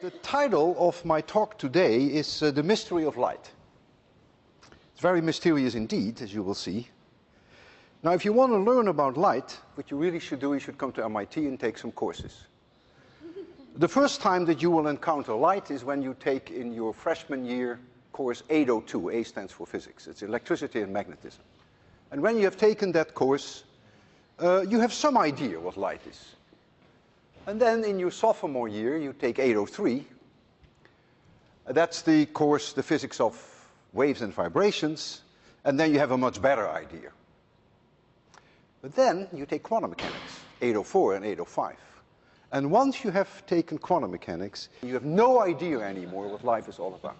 The title of my talk today is The Mystery of Light. It's very mysterious indeed, as you will see. Now, if you want to learn about light, what you really should do, you should come to MIT and take some courses. The first time that you will encounter light is when you take in your freshman year course 802. A stands for physics. It's electricity and magnetism. And when you have taken that course, you have some idea what light is. And then in your sophomore year, you take 803. That's the course, the physics of waves and vibrations. And then you have a much better idea. But then you take quantum mechanics, 804 and 805. And once you have taken quantum mechanics, you have no idea anymore what life is all about.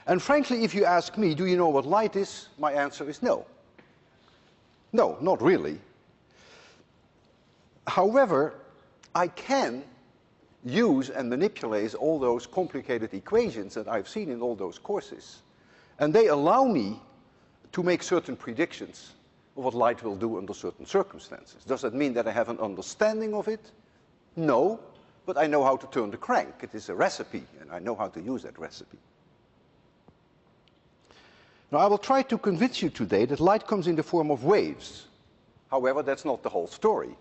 And frankly, if you ask me, do you know what light is? My answer is no. No, not really. However, I can use and manipulate all those complicated equations that I've seen in all those courses. And they allow me to make certain predictions of what light will do under certain circumstances. Does that mean that I have an understanding of it? No, but I know how to turn the crank. It is a recipe, and I know how to use that recipe. Now, I will try to convince you today that light comes in the form of waves. However, that's not the whole story.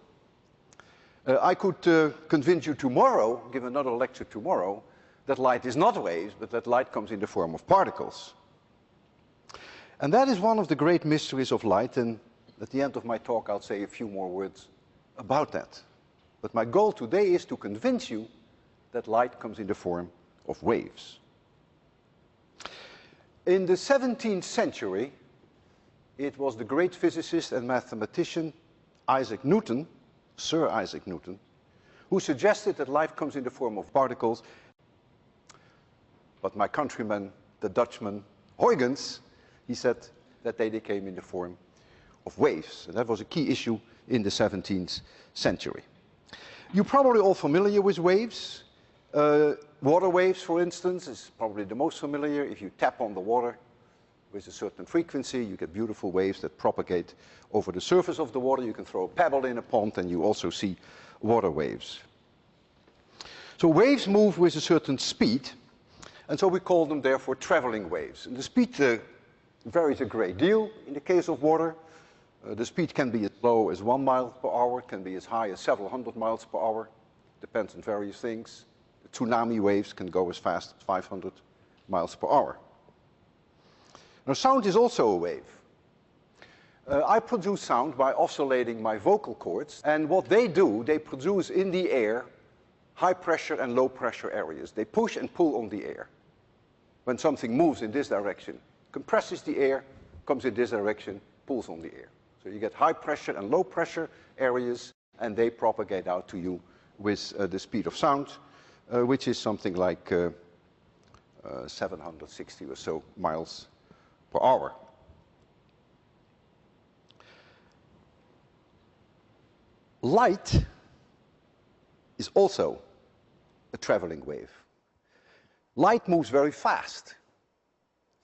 I could convince you tomorrow, give another lecture tomorrow, that light is not waves, but that light comes in the form of particles. And that is one of the great mysteries of light, and at the end of my talk I'll say a few more words about that. But my goal today is to convince you that light comes in the form of waves. In the 17th century, it was the great physicist and mathematician Isaac Newton, Sir Isaac Newton, who suggested that light comes in the form of particles. But my countryman, the Dutchman Huygens, he said that they came in the form of waves. And that was a key issue in the 17th century. You're probably all familiar with waves. Water waves, for instance, is probably the most familiar. If you tap on the water with a certain frequency, you get beautiful waves that propagate over the surface of the water. You can throw a pebble in a pond and you also see water waves. So waves move with a certain speed, and so we call them therefore traveling waves. And the speed varies a great deal. In the case of water, the speed can be as low as 1 mile per hour, can be as high as several hundred miles per hour. Depends on various things. The tsunami waves can go as fast as 500 miles per hour. Now, sound is also a wave. I produce sound by oscillating my vocal cords, and what they do, they produce in the air high pressure and low pressure areas. They push and pull on the air. When something moves in this direction, compresses the air, comes in this direction, pulls on the air. So you get high pressure and low pressure areas, and they propagate out to you with the speed of sound, which is something like 760 or so miles per hour. Light is also a traveling wave. Light moves very fast.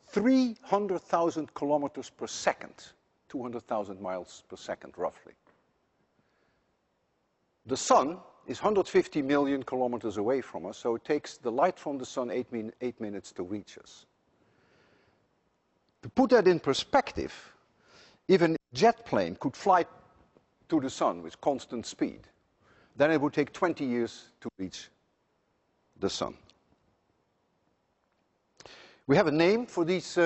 300,000 kilometers per second, 200,000 miles per second roughly. The sun is 150 million kilometers away from us, so it takes the light from the sun 8 minutes to reach us. To put that in perspective, if a jet plane could fly to the sun with constant speed, then it would take 20 years to reach the sun. We have a name for these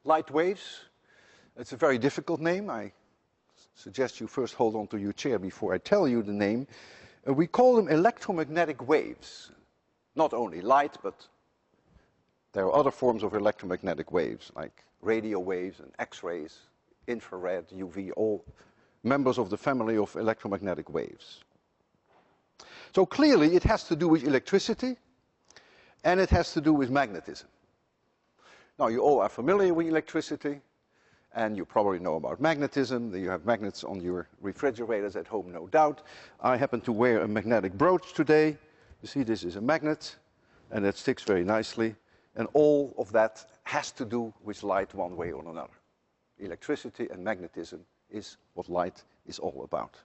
light waves. It's a very difficult name. I suggest you first hold on to your chair before I tell you the name. We call them electromagnetic waves. Not only light, but there are other forms of electromagnetic waves, like radio waves and X-rays, infrared, UV, all members of the family of electromagnetic waves. So clearly it has to do with electricity, and it has to do with magnetism. Now, you all are familiar with electricity, and you probably know about magnetism. You have magnets on your refrigerators at home, no doubt. I happen to wear a magnetic brooch today. You see, this is a magnet, and it sticks very nicely. And all of that has to do with light one way or another. Electricity and magnetism is what light is all about.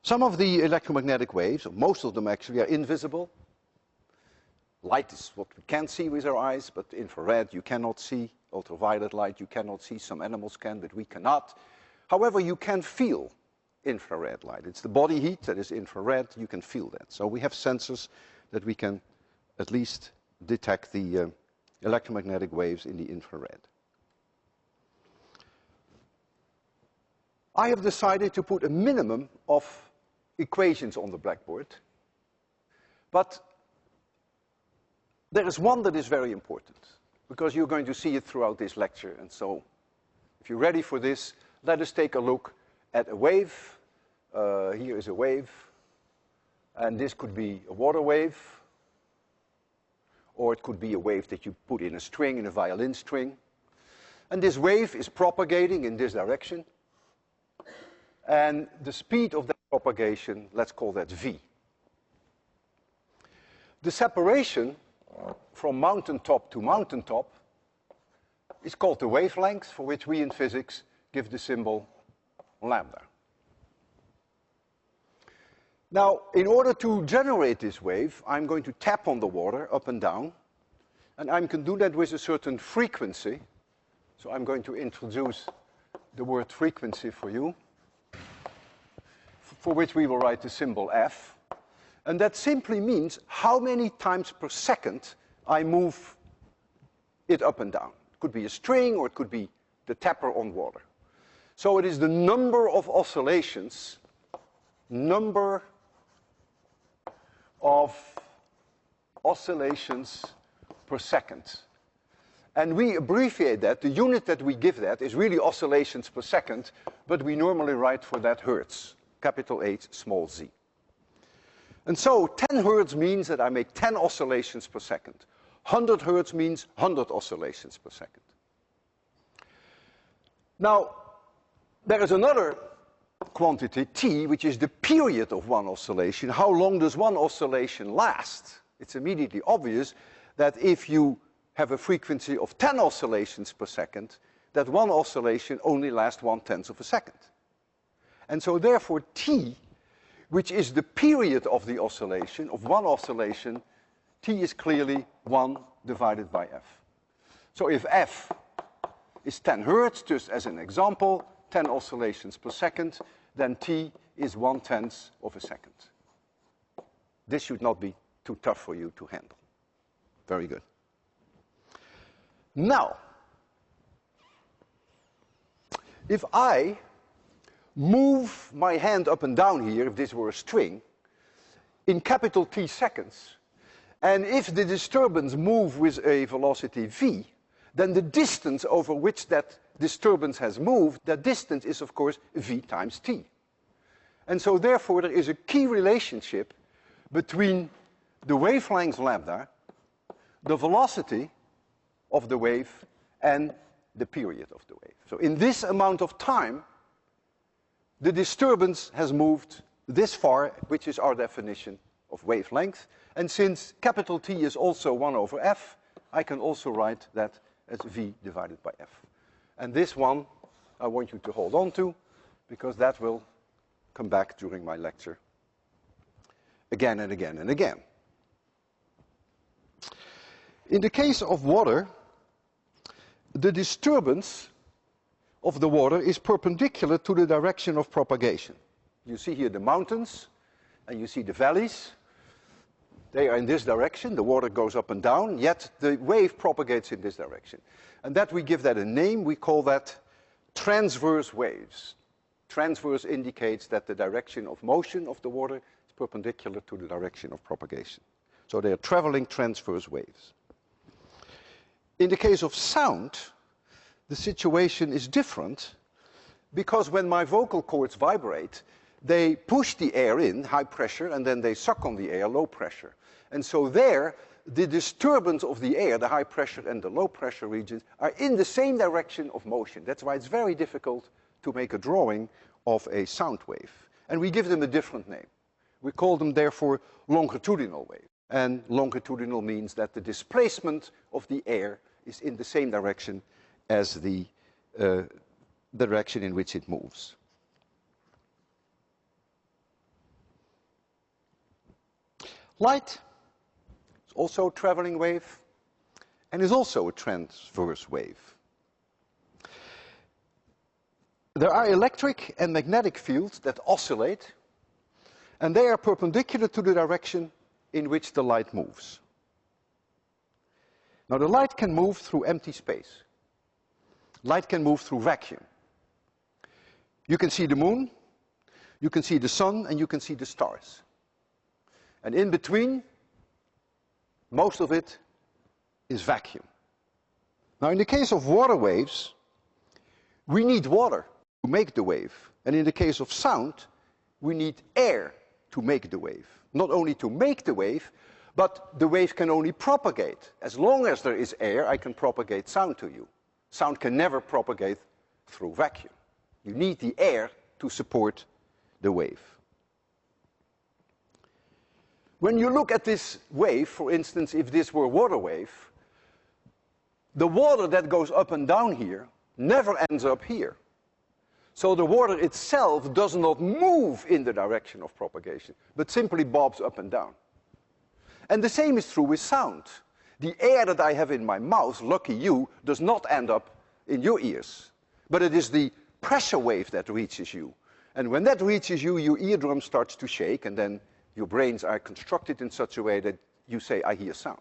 Some of the electromagnetic waves, or most of them actually, are invisible. Light is what we can see with our eyes, but infrared you cannot see. Ultraviolet light you cannot see. Some animals can, but we cannot. However, you can feel infrared light. It's the body heat that is infrared. You can feel that. So we have sensors that we can at least detect the electromagnetic waves in the infrared. I have decided to put a minimum of equations on the blackboard, but there is one that is very important, because you're going to see it throughout this lecture. And so if you're ready for this, let us take a look at a wave. Here is a wave, and this could be a water wave, or it could be a wave that you put in a string, in a violin string. And this wave is propagating in this direction. And the speed of that propagation, let's call that v. The separation from mountaintop to mountaintop is called the wavelength, for which we in physics give the symbol lambda. Now, in order to generate this wave, I'm going to tap on the water up and down, and I can do that with a certain frequency. So I'm going to introduce the word frequency for you, for which we will write the symbol f. And that simply means how many times per second I move it up and down. It could be a string, or it could be the tapper on water. So it is the number of oscillations, per second. And we abbreviate that. The unit that we give that is really oscillations per second, but we normally write for that hertz, capital H, small z. And so 10 hertz means that I make 10 oscillations per second. 100 hertz means 100 oscillations per second. Now, there is another quantity, t, which is the period of one oscillation. How long does one oscillation last? It's immediately obvious that if you have a frequency of 10 oscillations per second, that one oscillation only lasts 1/10 of a second. And so therefore t, which is the period of the oscillation, of one oscillation, t is clearly 1 divided by f. So if f is 10 hertz, just as an example, 10 oscillations per second, then t is 1/10 of a second. This should not be too tough for you to handle. Very good. Now, if I move my hand up and down here, if this were a string, in capital T seconds, and if the disturbance moves with a velocity v, then the distance over which that disturbance has moved, that distance is of course v times t. And so therefore there is a key relationship between the wavelength lambda, the velocity of the wave, and the period of the wave. So in this amount of time, the disturbance has moved this far, which is our definition of wavelength. And since capital T is also 1 over f, I can also write that as v divided by f. And this one I want you to hold on to, because that will come back during my lecture again and again and again. In the case of water, the disturbance of the water is perpendicular to the direction of propagation. You see here the mountains, and you see the valleys. They are in this direction. The water goes up and down, yet the wave propagates in this direction. And that we give that a name. We call that transverse waves. Transverse indicates that the direction of motion of the water is perpendicular to the direction of propagation. So they are traveling transverse waves. In the case of sound, the situation is different, because when my vocal cords vibrate, they push the air in, high pressure, and then they suck on the air, low pressure. And so there, the disturbance of the air, the high pressure and the low pressure regions, are in the same direction of motion. That's why it's very difficult to make a drawing of a sound wave. And we give them a different name. We call them, therefore, longitudinal waves. And longitudinal means that the displacement of the air is in the same direction as the direction in which it moves. Light is also a traveling wave and is also a transverse wave. There are electric and magnetic fields that oscillate, and they are perpendicular to the direction in which the light moves. Now, the light can move through empty space. Light can move through vacuum. You can see the moon, you can see the sun, and you can see the stars. And in between, most of it is vacuum. Now, in the case of water waves, we need water to make the wave. And in the case of sound, we need air to make the wave. Not only to make the wave, but the wave can only propagate. As long as there is air, I can propagate sound to you. Sound can never propagate through vacuum. You need the air to support the wave. When you look at this wave, for instance, if this were a water wave, the water that goes up and down here never ends up here. So the water itself does not move in the direction of propagation, but simply bobs up and down. And the same is true with sound. The air that I have in my mouth, lucky you, does not end up in your ears, but it is the pressure wave that reaches you. And when that reaches you, your eardrum starts to shake, and then your brains are constructed in such a way that you say, I hear sound.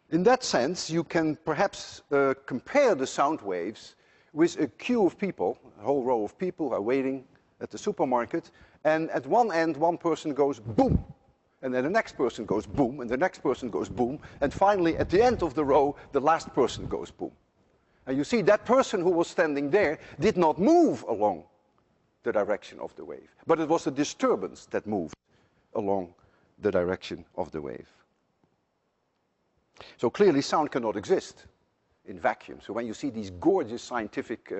In that sense, you can perhaps compare the sound waves with a queue of people, a whole row of people are waiting at the supermarket, and at one end, one person goes boom, and then the next person goes boom, and the next person goes boom, and finally, at the end of the row, the last person goes boom. And you see, that person who was standing there did not move along the direction of the wave, but it was a disturbance that moved along the direction of the wave. So clearly, sound cannot exist in vacuum. So when you see these gorgeous scientific,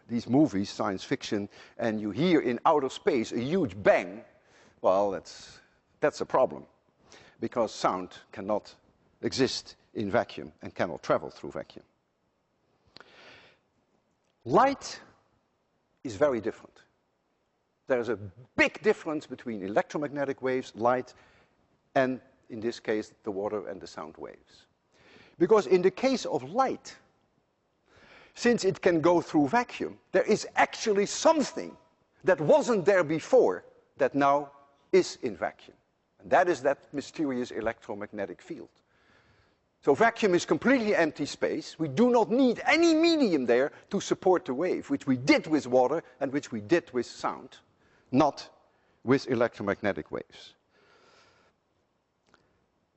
these movies, science fiction, and you hear in outer space a huge bang, well, that's a problem, because sound cannot exist in vacuum and cannot travel through vacuum. Light is very different. There's a big difference between electromagnetic waves, light, and in this case, the water and the sound waves. Because in the case of light, since it can go through vacuum, there is actually something that wasn't there before that now is in vacuum. And that is that mysterious electromagnetic field. So vacuum is completely empty space. We do not need any medium there to support the wave, which we did with water and which we did with sound, not with electromagnetic waves.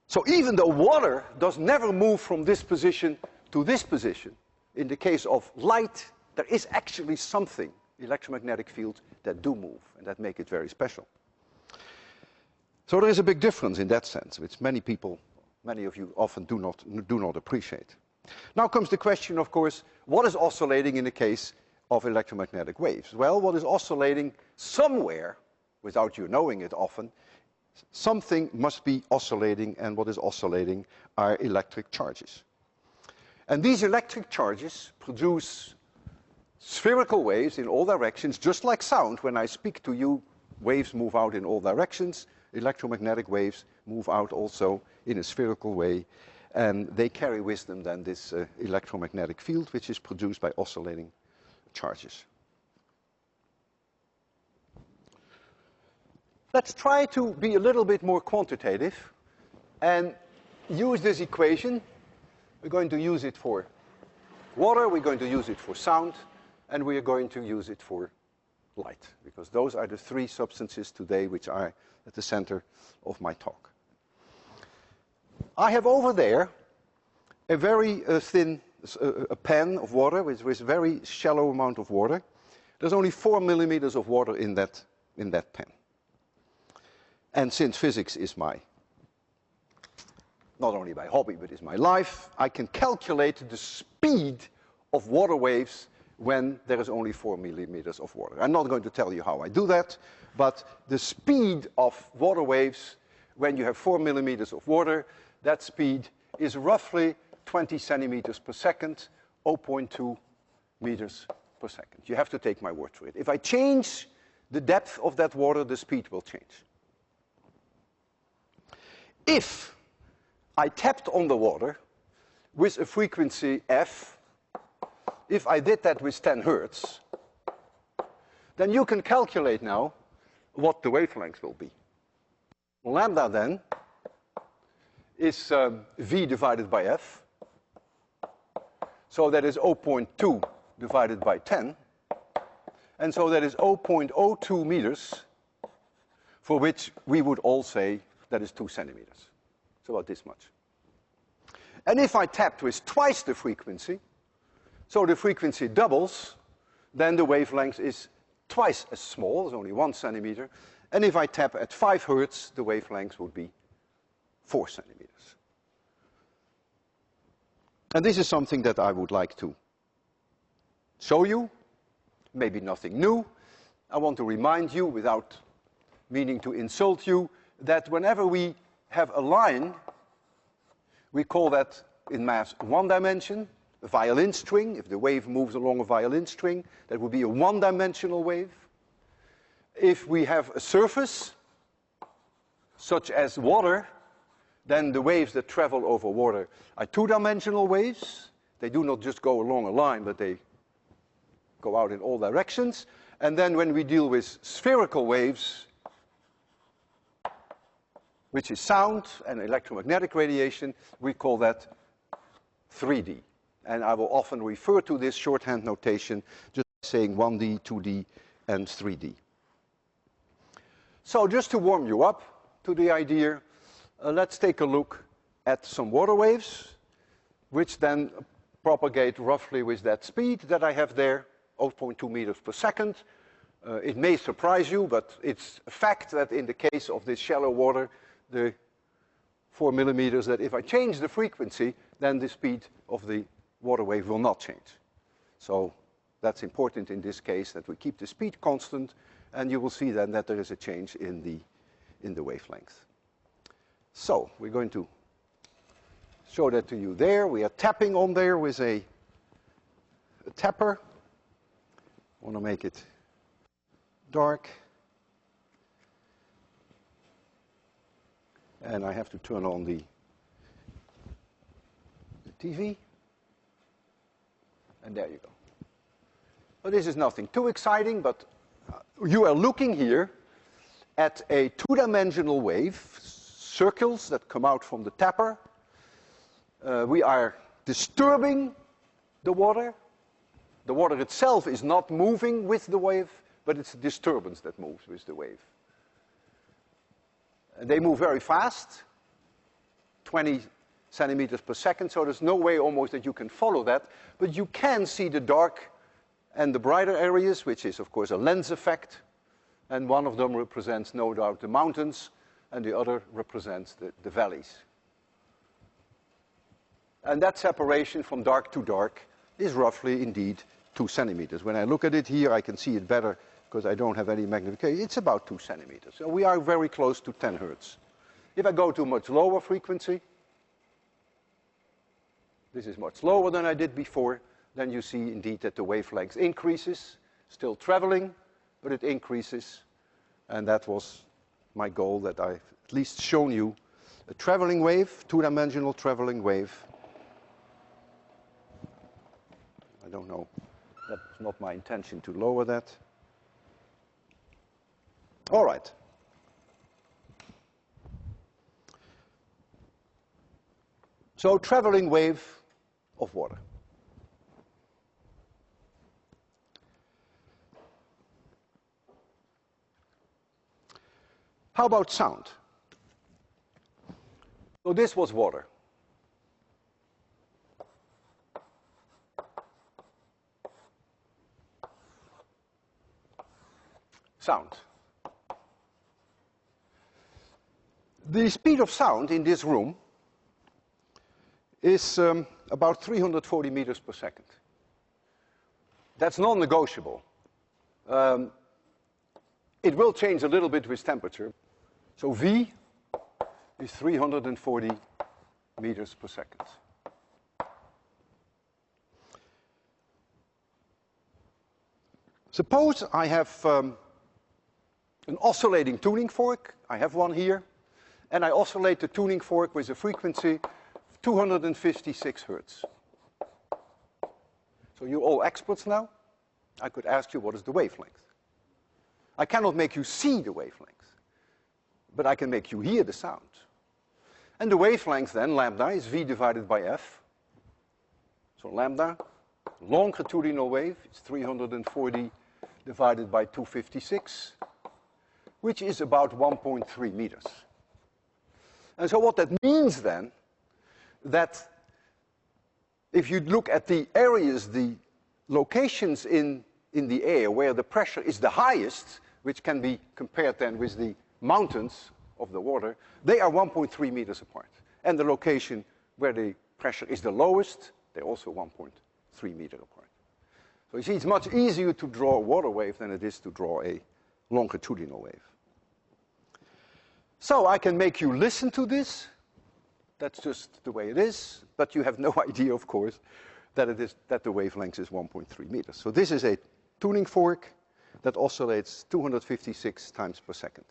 So even though water does never move from this position to this position, in the case of light, there is actually something, electromagnetic fields, that do move and that make it very special. So there is a big difference in that sense, which many people, many of you often do not appreciate. Now comes the question, of course, what is oscillating in the case of electromagnetic waves? Well, what is oscillating somewhere, without you knowing it often, something must be oscillating, and what is oscillating are electric charges. And these electric charges produce spherical waves in all directions, just like sound. When I speak to you, waves move out in all directions. Electromagnetic waves move out also in a spherical way, and they carry with them then this electromagnetic field, which is produced by oscillating charges. Let's try to be a little bit more quantitative and use this equation. We're going to use it for water, we're going to use it for sound, and we are going to use it for light, because those are the three substances today which are at the center of my talk. I have over there a very thin pan of water with a very shallow amount of water. There's only 4 millimeters of water in that pan. And since physics is not only my hobby, but is my life, I can calculate the speed of water waves when there is only 4 millimeters of water. I'm not going to tell you how I do that, but the speed of water waves when you have 4 millimeters of water, that speed is roughly 20 centimeters per second, 0.2 meters per second. You have to take my word for it. If I change the depth of that water, the speed will change. if I tapped on the water with a frequency f, if I did that with 10 hertz, then you can calculate now what the wavelength will be. Lambda then is v divided by f. So that is 0.2 divided by 10. And so that is 0.02 meters, for which we would all say that is 2 centimeters. So about this much. And if I tapped with twice the frequency, so the frequency doubles, then the wavelength is twice as small, it's only 1 centimeter. And if I tap at 5 hertz, the wavelength would be 4 centimeters. And this is something that I would like to show you. Maybe nothing new. I want to remind you, without meaning to insult you, that whenever we have a line, we call that in math one dimension, a violin string. If the wave moves along a violin string, that would be a one-dimensional wave. If we have a surface, such as water, then the waves that travel over water are two-dimensional waves. They do not just go along a line, but they go out in all directions. And then when we deal with spherical waves, which is sound and electromagnetic radiation, we call that 3D. And I will often refer to this shorthand notation, just saying 1D, 2D, and 3D. So just to warm you up to the idea, let's take a look at some water waves, which then propagate roughly with that speed that I have there, 0.2 meters per second. It may surprise you, but it's a fact that in the case of this shallow water, the 4 millimeters, that if I change the frequency, then the speed of the water wave will not change. So that's important in this case, that we keep the speed constant, and you will see then that there is a change in the wavelength. So we're going to show that to you there. We are tapping on there with a tapper. I want to make it dark. And I have to turn on the TV. And there you go. Well, this is nothing too exciting, but you are looking here at a two-dimensional wave, circles that come out from the tapper. We are disturbing the water. The water itself is not moving with the wave, but it's a disturbance that moves with the wave. And they move very fast, 20 centimeters per second, so there's no way almost that you can follow that. But you can see the dark and the brighter areas, which is, of course, a lens effect. And one of them represents, no doubt, the mountains, and the other represents the valleys. And that separation from dark to dark is roughly, indeed, 2 centimeters. When I look at it here, I can see it better because I don't have any magnification. It's about 2 centimeters. So we are very close to 10 hertz. If I go to a much lower frequency, this is much lower than I did before, then you see indeed that the wavelength increases, still traveling, but it increases. And that was my goal, that I've at least shown you a traveling wave, two-dimensional traveling wave. I don't know, that's not my intention to lower that. All right. So traveling wave of water. How about sound? So this was water. Sound. The speed of sound in this room is about 340 meters per second. That's non-negotiable. It will change a little bit with temperature. So V is 340 meters per second. Suppose I have an oscillating tuning fork. I have one here. and I oscillate the tuning fork with a frequency of 256 hertz. So you're all experts now. I could ask you, what is the wavelength? I cannot make you see the wavelength, but I can make you hear the sound. And the wavelength then, lambda, is v divided by f. So lambda, longitudinal wave, it's 340 divided by 256, which is about 1.3 meters. And so what that means then, that if you look at the areas, the locations in the air where the pressure is the highest, which can be compared then with the mountains of the water, they are 1.3 meters apart. And the location where the pressure is the lowest, they're also 1.3 meters apart. So you see, it's much easier to draw a water wave than it is to draw a longitudinal wave. So I can make you listen to this. That's just the way it is. But you have no idea, of course, that the wavelength is 1.3 meters. So this is a tuning fork that oscillates 256 times per second.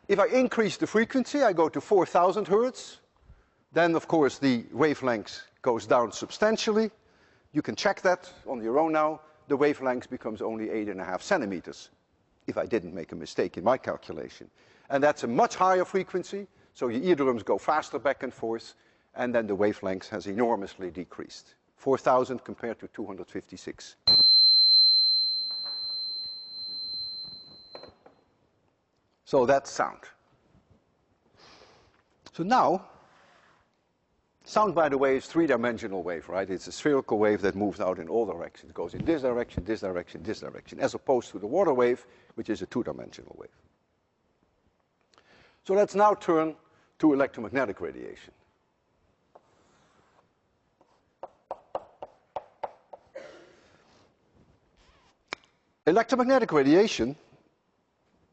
If I increase the frequency, I go to 4,000 hertz, then of course the wavelength goes down substantially. You can check that on your own now. The wavelength becomes only 8.5 centimeters, if I didn't make a mistake in my calculation. And that's a much higher frequency, so your eardrums go faster back and forth, and then the wavelength has enormously decreased. 4,000 compared to 256. So that's sound. So now, sound, by the way, is three-dimensional wave, right? It's a spherical wave that moves out in all directions. It goes in this direction, this direction, this direction, as opposed to the water wave, which is a two-dimensional wave. So let's now turn to electromagnetic radiation. Electromagnetic radiation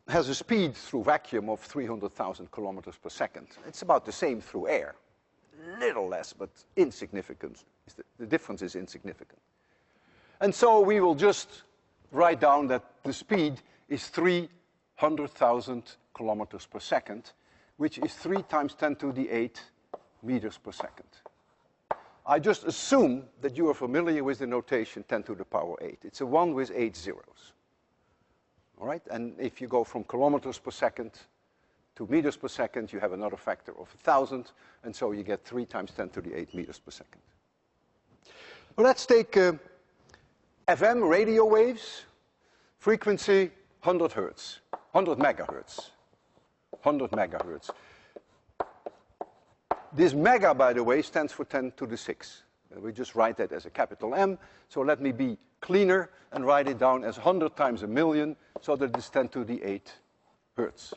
has a speed through vacuum of 300,000 kilometers per second. It's about the same through air. Little less, but insignificant. The difference is insignificant. And so we will just write down that the speed is 300,000 kilometers per second, which is 3 times 10 to the 8 meters per second. I just assume that you are familiar with the notation 10 to the power 8. It's a 1 with 8 zeros. All right? And if you go from kilometers per second to meters per second, you have another factor of 1,000, and so you get 3 times 10 to the 8 meters per second. Well, let's take FM radio waves, frequency 100 hertz, 100 megahertz, 100 megahertz. This mega, by the way, stands for 10 to the 6. We just write that as a capital M, so let me be cleaner and write it down as 100 times a million, so that it's 10 to the 8 hertz.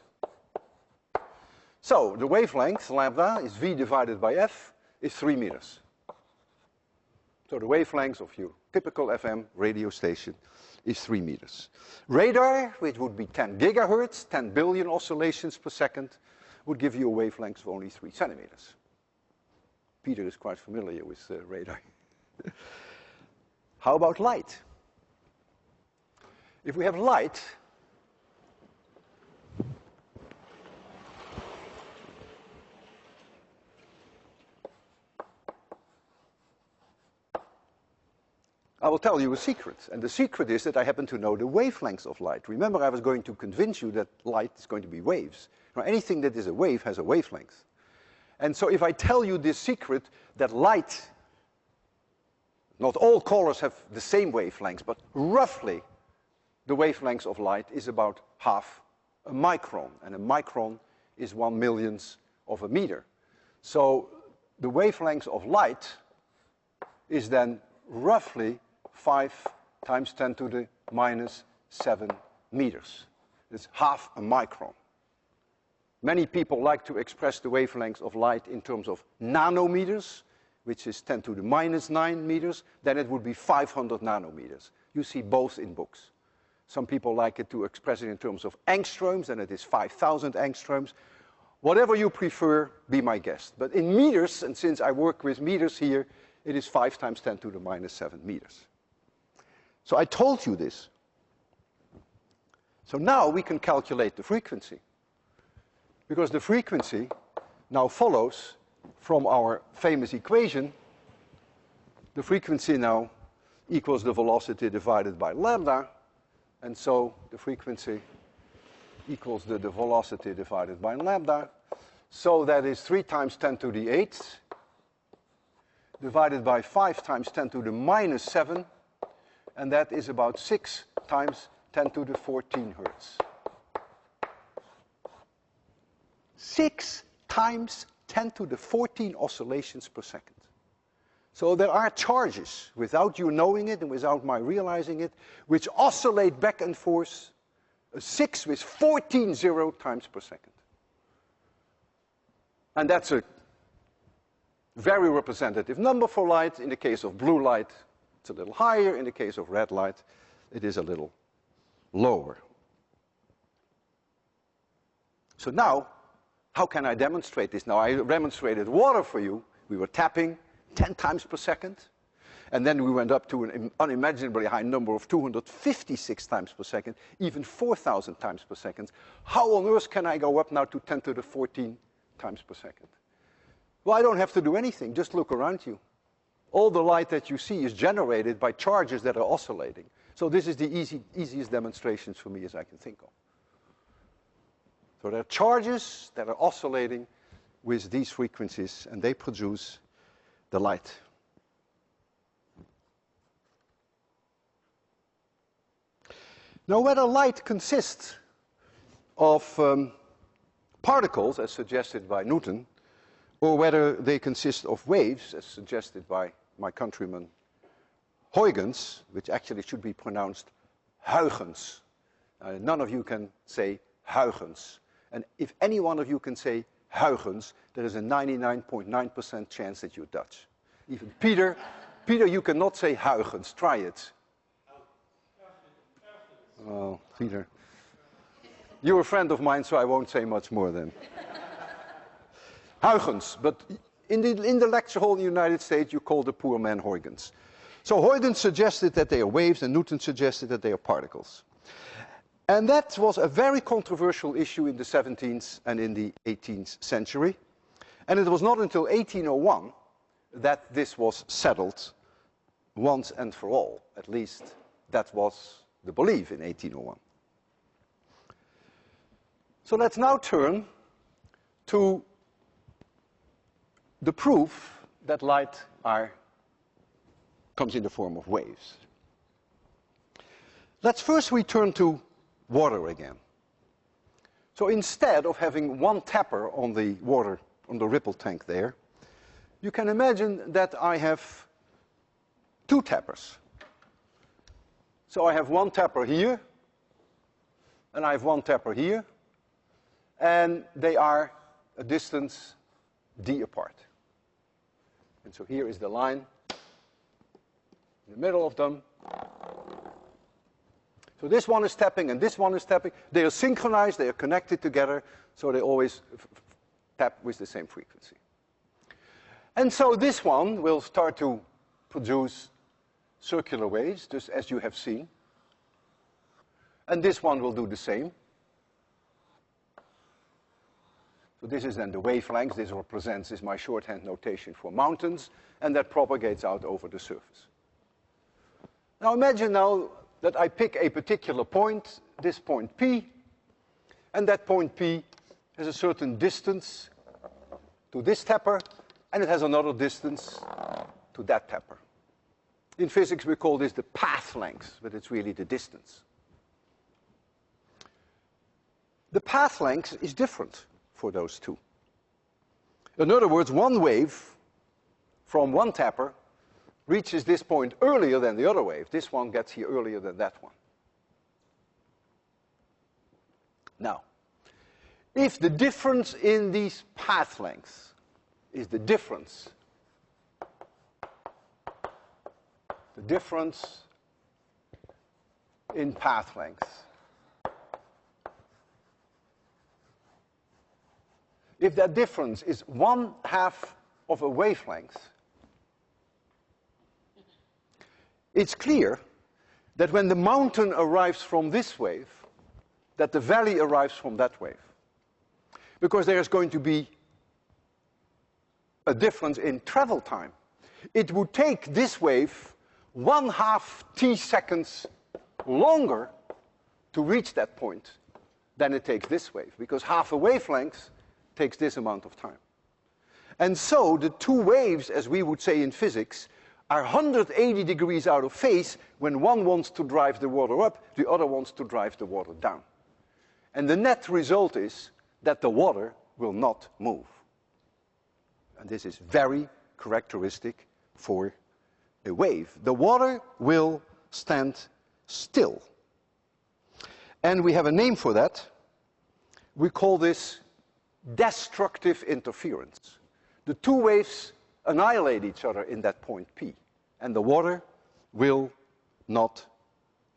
So the wavelength, lambda, is v divided by f, is 3 meters. So the wavelength of your typical FM radio station is 3 meters. Radar, which would be 10 gigahertz, 10 billion oscillations per second, would give you a wavelength of only 3 centimeters. Peter is quite familiar with radar. How about light? If we have light, I will tell you a secret, and the secret is that I happen to know the wavelengths of light. Remember, I was going to convince you that light is going to be waves. Now, anything that is a wave has a wavelength. And so if I tell you this secret, that light, not all colors have the same wavelengths, but roughly the wavelength of light is about half a micron, and a micron is 1/1,000,000th of a meter. So the wavelength of light is then roughly 5 times 10 to the minus 7 meters. It's half a micron. Many people like to express the wavelength of light in terms of nanometers, which is 10 to the minus 9 meters. Then it would be 500 nanometers. You see both in books. Some people like it to express it in terms of angstroms, and it is 5,000 angstroms. Whatever you prefer, be my guest. But in meters, and since I work with meters here, it is 5 times 10 to the minus 7 meters. So I told you this. So now we can calculate the frequency, because the frequency now follows from our famous equation. The frequency now equals the velocity divided by lambda, and so the frequency equals the velocity divided by lambda. So that is 3 times 10 to the 8 divided by 5 times 10 to the minus 7, and that is about 6 times 10 to the 14 hertz. 6 times 10 to the 14 oscillations per second. So there are charges, without you knowing it and without my realizing it, which oscillate back and forth, a 6 with 14 zero times per second. And that's a very representative number for light. In the case of blue light, it's a little higher. In the case of red light, it is a little lower. So now, how can I demonstrate this? Now, I demonstrated water for you. We were tapping 10 times per second. And then we went up to an unimaginably high number of 256 times per second, even 4,000 times per second. How on earth can I go up now to 10 to the 14 times per second? Well, I don't have to do anything. Just look around you. All the light that you see is generated by charges that are oscillating. So this is the easiest demonstrations for me as I can think of. So there are charges that are oscillating with these frequencies, and they produce the light. Now, whether light consists of particles, as suggested by Newton, or whether they consist of waves, as suggested by my countryman Huygens, which actually should be pronounced Huygens. None of you can say Huygens. And if any one of you can say Huygens, there is a 99.9% chance that you're Dutch. Even Peter, you cannot say Huygens. Try it. Oh, Peter. You're a friend of mine, so I won't say much more then. Huygens, but in the lecture hall in the United States, you call the poor man Huygens. So Huygens suggested that they are waves, and Newton suggested that they are particles. And that was a very controversial issue in the 17th and in the 18th century. And it was not until 1801 that this was settled once and for all. At least that was the belief in 1801. So let's now turn to the proof that light comes in the form of waves. Let's first return to water again. So instead of having one tapper on the water, on the ripple tank there, you can imagine that I have two tappers. So I have one tapper here, and I have one tapper here, and they are a distance d apart. And so here is the line in the middle of them. So this one is tapping and this one is tapping. They are synchronized, they are connected together, so they always tap with the same frequency. And so this one will start to produce circular waves, just as you have seen. And this one will do the same. So this is then the wavelength. This represents, is my shorthand notation for mountains, and that propagates out over the surface. Now imagine now that I pick a particular point, this point P, and that point P has a certain distance to this tapper, and it has another distance to that tapper. In physics we call this the path length, but it's really the distance. The path length is different for those two. In other words, one wave from one tapper reaches this point earlier than the other wave. This one gets here earlier than that one. Now, if the difference in these path lengths is the difference in path length, if that difference is 1/2 of a wavelength, it's clear that when the mountain arrives from this wave, that the valley arrives from that wave. Because there is going to be a difference in travel time. It would take this wave 1/2 t seconds longer to reach that point than it takes this wave, because half a wavelength takes this amount of time. And so the two waves, as we would say in physics, are 180 degrees out of phase when one wants to drive the water up, the other wants to drive the water down. And the net result is that the water will not move. And this is very characteristic for a wave. The water will stand still. And we have a name for that. We call this destructive interference. The two waves annihilate each other in that point P, and the water will not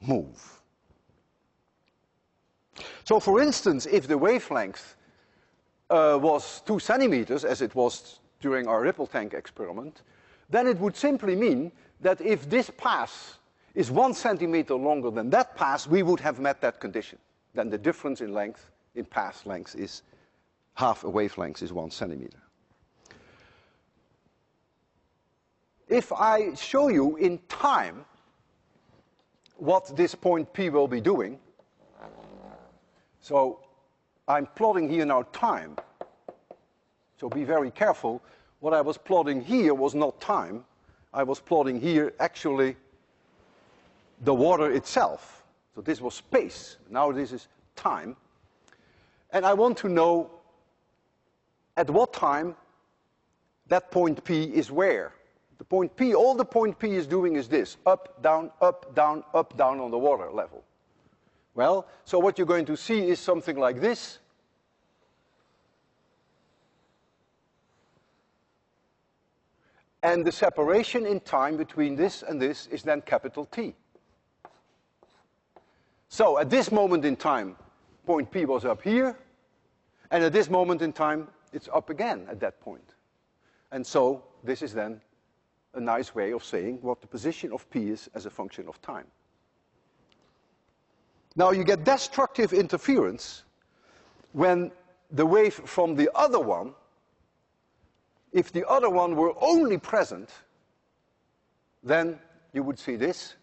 move. So for instance, if the wavelength was 2 centimeters, as it was during our ripple tank experiment, then it would simply mean that if this pass is 1 centimeter longer than that pass, we would have met that condition. Then the difference in length, in path length, is half a wavelength is 1 centimeter. If I show you in time what this point P will be doing, so I'm plotting here now time. So be very careful. What I was plotting here was not time. I was plotting here actually the water itself. So this was space. Now this is time. And I want to know at what time that point P is where. The point P, all the point P is doing is this: up, down, up, down, up, down on the water level. Well, so what you're going to see is something like this. And the separation in time between this and this is then capital T. So at this moment in time, point P was up here, and at this moment in time, it's up again at that point. And so this is then a nice way of saying what the position of P is as a function of time. Now you get destructive interference when the wave from the other one, if the other one were only present, then you would see this.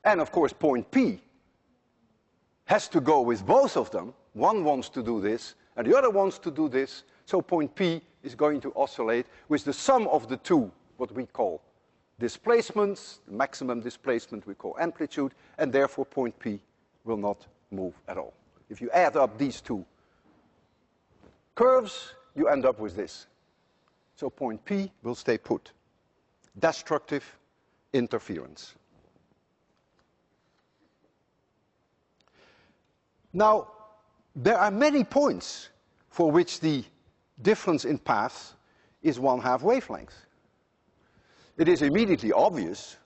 And of course point P has to go with both of them. One wants to do this and the other wants to do this. So point P is going to oscillate with the sum of the two, what we call displacements. The maximum displacement we call amplitude, and therefore point P will not move at all. If you add up these two curves, you end up with this. So point P will stay put. Destructive interference. Now, there are many points for which the difference in path is 1/2 wavelength. It is immediately obvious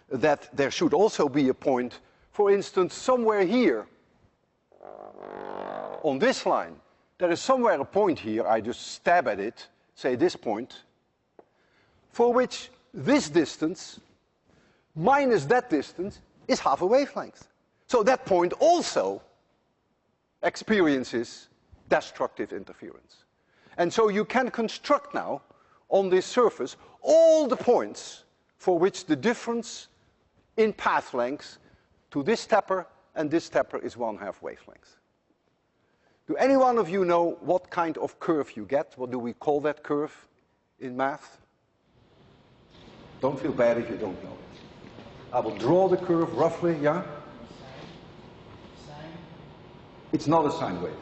that there should also be a point, for instance, somewhere here on this line. There is somewhere a point here, I just stab at it, say this point, for which this distance minus that distance is 1/2 wavelength. So that point also experiences destructive interference. And so you can construct now on this surface all the points for which the difference in path length to this stepper and this stepper is 1/2 wavelength. Do any one of you know what kind of curve you get? What do we call that curve in math? Don't feel bad if you don't know it. I will draw the curve roughly, yeah? Sine? It's not a sine wave.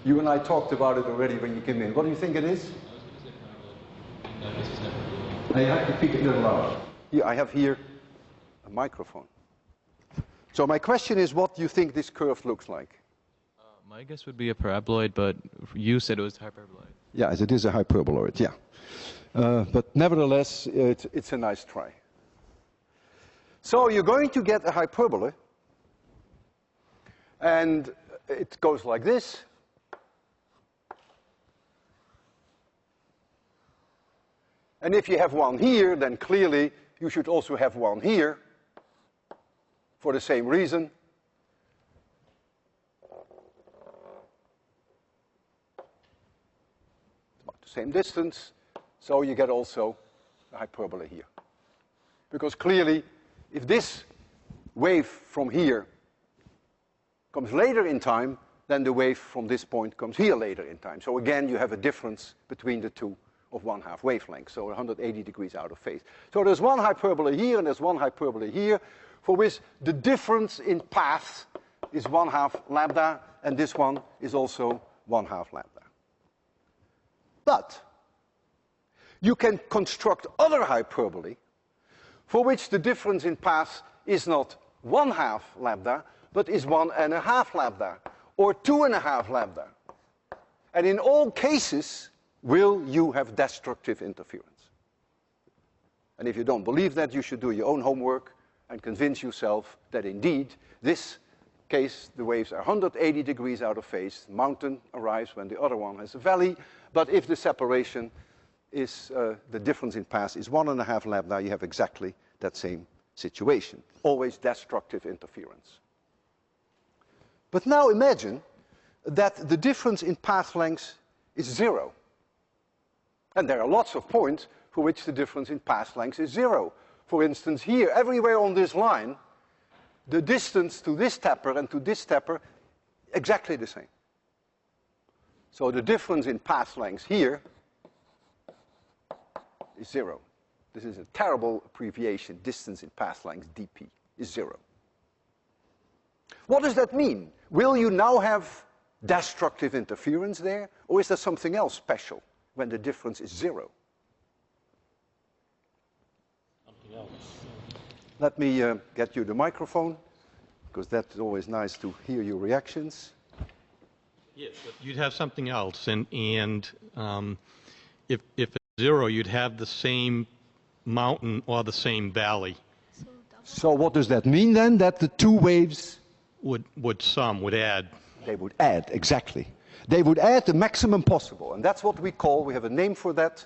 You and I talked about it already when you came in. What do you think it is? I have to speak a little louder. Here, I have here a microphone. So my question is, what do you think this curve looks like? My guess would be a paraboloid, but you said it was hyperboloid. Yes, it is a hyperboloid, yeah. But nevertheless, it's a nice try. So you're going to get a hyperbole, and it goes like this. And if you have one here, then clearly you should also have one here for the same reason. It's about the same distance, so you get also a hyperbola here. Because clearly, if this wave from here comes later in time, then the wave from this point comes here later in time. So again, you have a difference between the two of 1/2 wavelength, so 180 degrees out of phase. So there's one hyperbola here and there's one hyperbola here, for which the difference in path is 1/2 lambda, and this one is also 1/2 lambda. But you can construct other hyperbolae for which the difference in path is not 1/2 lambda, but is 1.5 lambda, or 2.5 lambda. And in all cases, will you have destructive interference? And if you don't believe that, you should do your own homework and convince yourself that indeed, this case, the waves are 180 degrees out of phase. The mountain arrives when the other one has a valley. But if the separation is, the difference in path is 1.5 lambda, you have exactly that same situation. Always destructive interference. But now imagine that the difference in path length is 0. And there are lots of points for which the difference in path length is 0. For instance, here, everywhere on this line, the distance to this tapper and to this tapper, exactly the same. So the difference in path length here is 0. This is a terrible abbreviation. Distance in path length, dp, is 0. What does that mean? Will you now have destructive interference there, or is there something else special when the difference is 0? Something else. Let me get you the microphone, because that's always nice to hear your reactions. Yes, but you'd have something else, and if it's 0, you'd have the same mountain or the same valley. So what does that mean then? That the two waves would add. They would add, exactly. They would add the maximum possible, and that's what we call, we have a name for that,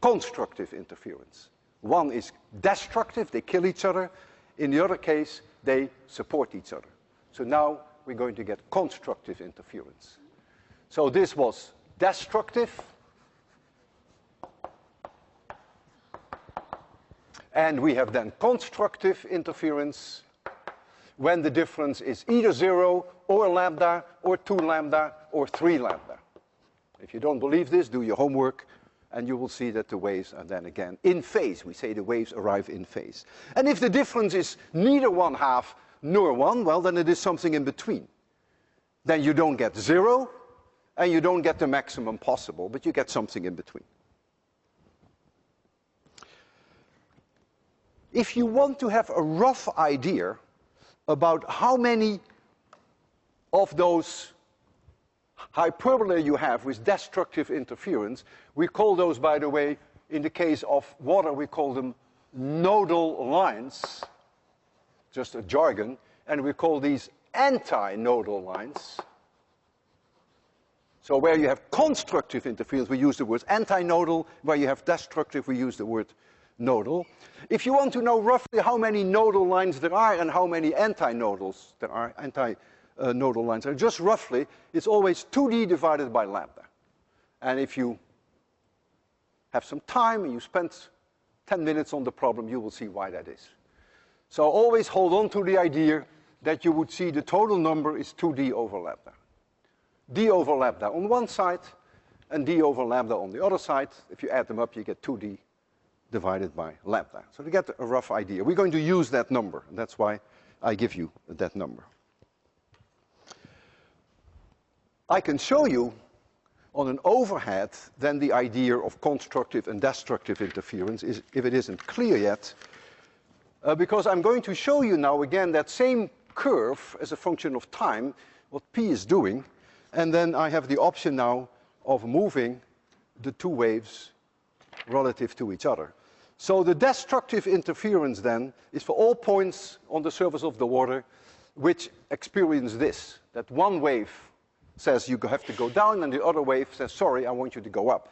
constructive interference. One is destructive, they kill each other. In the other case, they support each other. So now we're going to get constructive interference. So this was destructive. And we have then constructive interference when the difference is either 0 or lambda or 2 lambda or 3 lambda. If you don't believe this, do your homework and you will see that the waves are then again in phase. We say the waves arrive in phase. And if the difference is neither 1/2 nor 1, well, then it is something in between. Then you don't get 0 and you don't get the maximum possible, but you get something in between. If you want to have a rough idea about how many of those hyperbolae you have with destructive interference, we call those, by the way, in the case of water, we call them nodal lines, just a jargon, and we call these anti-nodal lines. So where you have constructive interference, we use the word anti-nodal. Where you have destructive, we use the word nodal. If you want to know roughly how many nodal lines there are and how many anti-nodals there are, anti-nodal lines are, just roughly, it's always 2d divided by lambda. And if you have some time and you spend 10 minutes on the problem, you will see why that is. So always hold on to the idea that you would see the total number is 2d over lambda. d over lambda on one side and d over lambda on the other side. If you add them up, you get 2d divided by lambda. So to get a rough idea, we're going to use that number, and that's why I give you that number. I can show you on an overhead then the idea of constructive and destructive interference, if it isn't clear yet, because I'm going to show you now again that same curve as a function of time, what p is doing, and then I have the option now of moving the two waves relative to each other. So the destructive interference then is for all points on the surface of the water which experience this, that one wave says you have to go down and the other wave says, sorry, I want you to go up.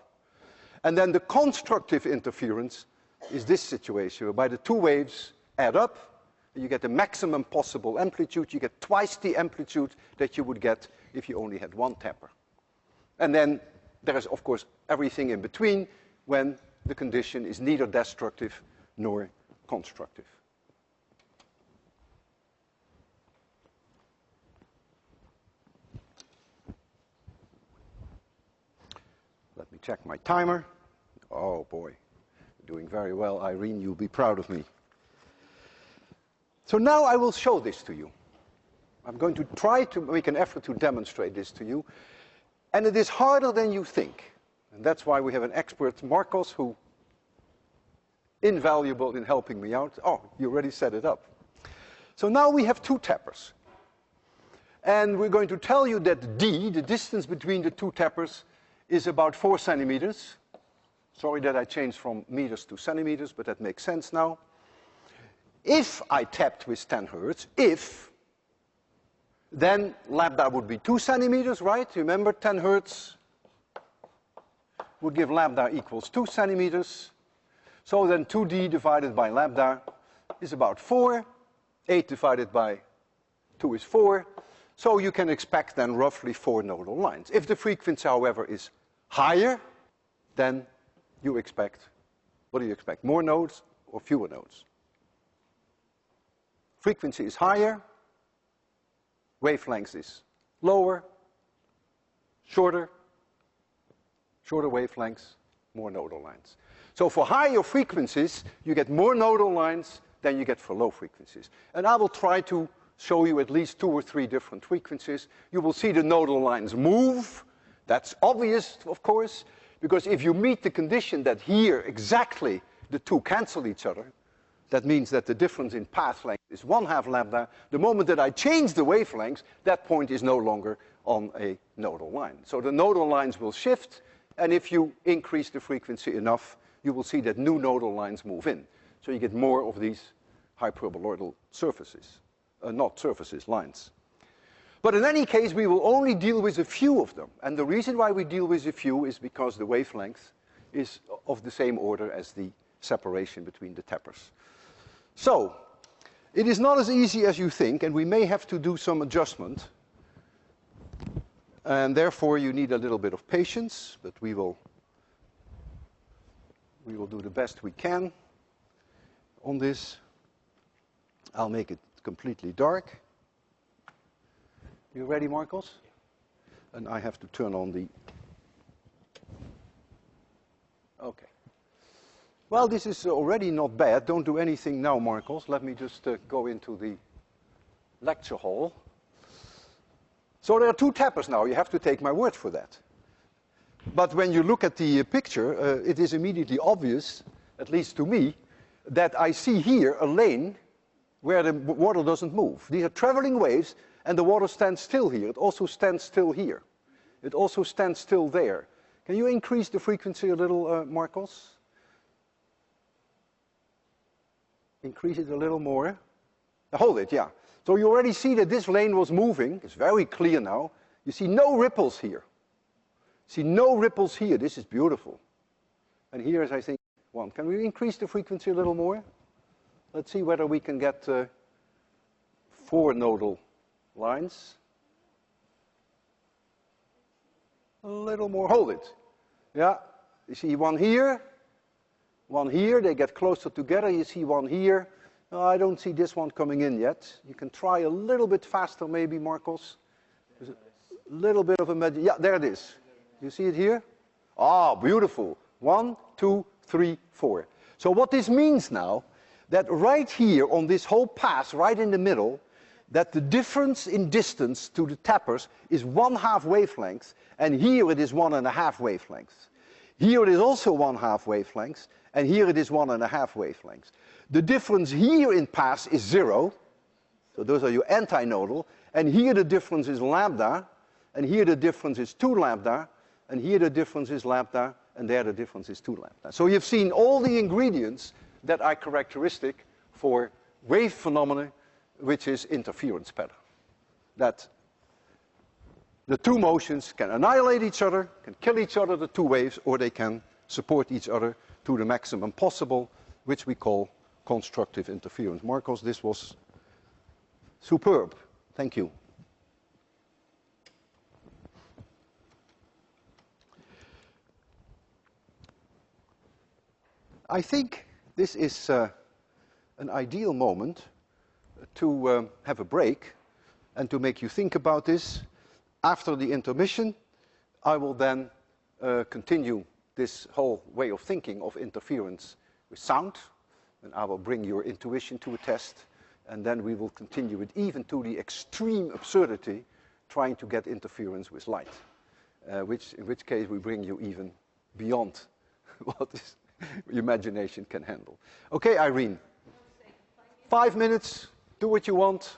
And then the constructive interference is this situation, whereby the two waves add up, and you get the maximum possible amplitude. You get twice the amplitude that you would get if you only had one tapper. And then there is, of course, everything in between when the condition is neither destructive nor constructive. Let me check my timer. Oh boy, you're doing very well, Irene, you'll be proud of me. So now I will show this to you. I'm going to try to make an effort to demonstrate this to you. And it is harder than you think. And that's why we have an expert, Marcos, who invaluable in helping me out. Oh, you already set it up. So now we have two tappers. And we're going to tell you that D, the distance between the two tappers, is about 4 centimeters. Sorry that I changed from meters to centimeters, but that makes sense now. If I tapped with 10 hertz, then lambda would be 2 centimeters, right? Remember, 10 hertz would give lambda equals 2 centimeters. So then 2d divided by lambda is about 4. 8 divided by 2 is 4. So you can expect then roughly 4 nodal lines. If the frequency, however, is higher, then you expect, what do you expect? More nodes or fewer nodes? Frequency is higher, wavelength is lower, shorter wavelengths, more nodal lines. So for higher frequencies, you get more nodal lines than you get for low frequencies. And I will try to show you at least 2 or 3 different frequencies. You will see the nodal lines move. That's obvious, of course, because if you meet the condition that here exactly the two cancel each other, that means that the difference in path length is 1/2 lambda. The moment that I change the wavelengths, that point is no longer on a nodal line. So the nodal lines will shift, and if you increase the frequency enough, you will see that new nodal lines move in. So you get more of these hyperboloidal surfaces, not surfaces, lines. But in any case, we will only deal with a few of them. And the reason why we deal with a few is because the wavelength is of the same order as the separation between the tappers. So, it is not as easy as you think, and we may have to do some adjustment. And therefore, you need a little bit of patience, but we will do the best we can on this. I'll make it completely dark. You ready, Marcos? And I have to turn on the... Okay. Well, this is already not bad. Don't do anything now, Marcos. Let me just go into the lecture hall. So there are two tappers now. You have to take my word for that. But when you look at the picture, it is immediately obvious, at least to me, that I see here a lane where the water doesn't move. These are traveling waves, and the water stands still here. It also stands still here. It also stands still there. Can you increase the frequency a little, Marcos? Increase it a little more. Hold it, yeah. So you already see that this lane was moving. It's very clear now. You see no ripples here. See no ripples here. This is beautiful. And here is, I think, 1. Can we increase the frequency a little more? Let's see whether we can get 4 nodal lines. A little more. Hold it. Yeah. You see one here. One here. They get closer together. You see one here. No, I don't see this one coming in yet. You can try a little bit faster maybe, Marcos. There's a little bit of a magic. Yeah, there it is. You see it here? Ah, beautiful. 1, 2, 3, 4. So what this means now, that right here on this whole path, right in the middle, that the difference in distance to the tappers is 1/2 wavelength, and here it is 1.5 wavelengths. Here it is also 1/2 wavelengths, and here it is 1.5 wavelengths. The difference here in paths is 0, so those are your antinodal, and here the difference is lambda, and here the difference is 2 lambda, and here the difference is lambda, and there the difference is 2 lambda. So you've seen all the ingredients that are characteristic for wave phenomena, which is interference pattern. That the two motions can annihilate each other, can kill each other, the two waves, or they can support each other to the maximum possible, which we call constructive interference. Marcos, this was superb. Thank you. I think this is an ideal moment to have a break and to make you think about this. After the intermission, I will then continue this whole way of thinking of interference with sound, and I will bring your intuition to a test, and then we will continue it even to the extreme absurdity, trying to get interference with light, in which case we bring you even beyond what is imagination can handle. Okay, Irene. 5 minutes, do what you want.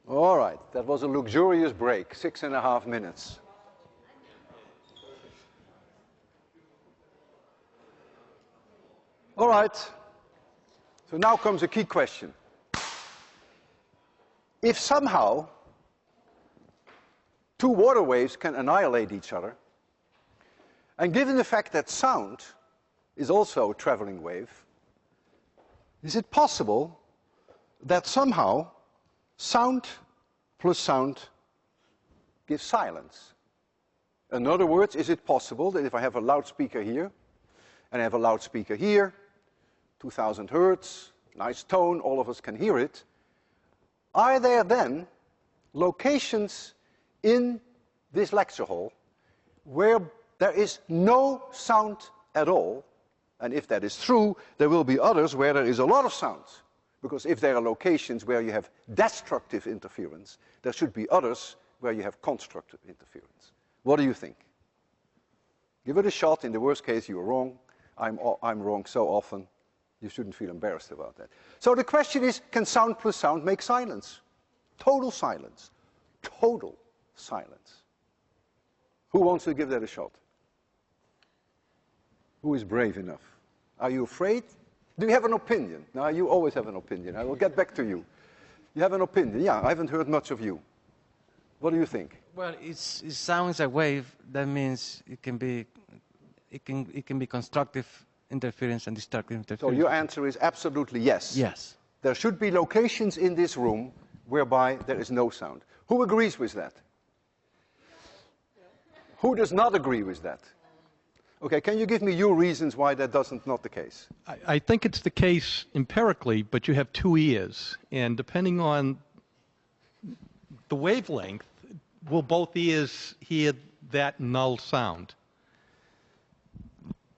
All right, that was a luxurious break, 6.5 minutes. All right, so now comes a key question. If somehow two water waves can annihilate each other, and given the fact that sound is also a traveling wave, is it possible that somehow sound plus sound gives silence? In other words, is it possible that if I have a loudspeaker here, and I have a loudspeaker here, 2000 hertz, nice tone, all of us can hear it, are there then locations in this lecture hall where there is no sound at all? And if that is true, there will be others where there is a lot of sound. Because if there are locations where you have destructive interference, there should be others where you have constructive interference. What do you think? Give it a shot. In the worst case, you are wrong. I'm wrong so often. You shouldn't feel embarrassed about that. So the question is, can sound plus sound make silence? Total silence. Total silence. Who wants to give that a shot? Who is brave enough? Are you afraid? Do you have an opinion? No, you always have an opinion. I will get back to you. You have an opinion. Yeah, I haven't heard much of you. What do you think? Well, it sounds a wave. That means it can be constructive interference and destructive interference. So your answer is absolutely yes. Yes. There should be locations in this room whereby there is no sound. Who agrees with that? Who does not agree with that? Okay, can you give me your reasons why that doesn't not the case? I think it's the case empirically, but you have two ears, and depending on the wavelength, will both ears hear that null sound?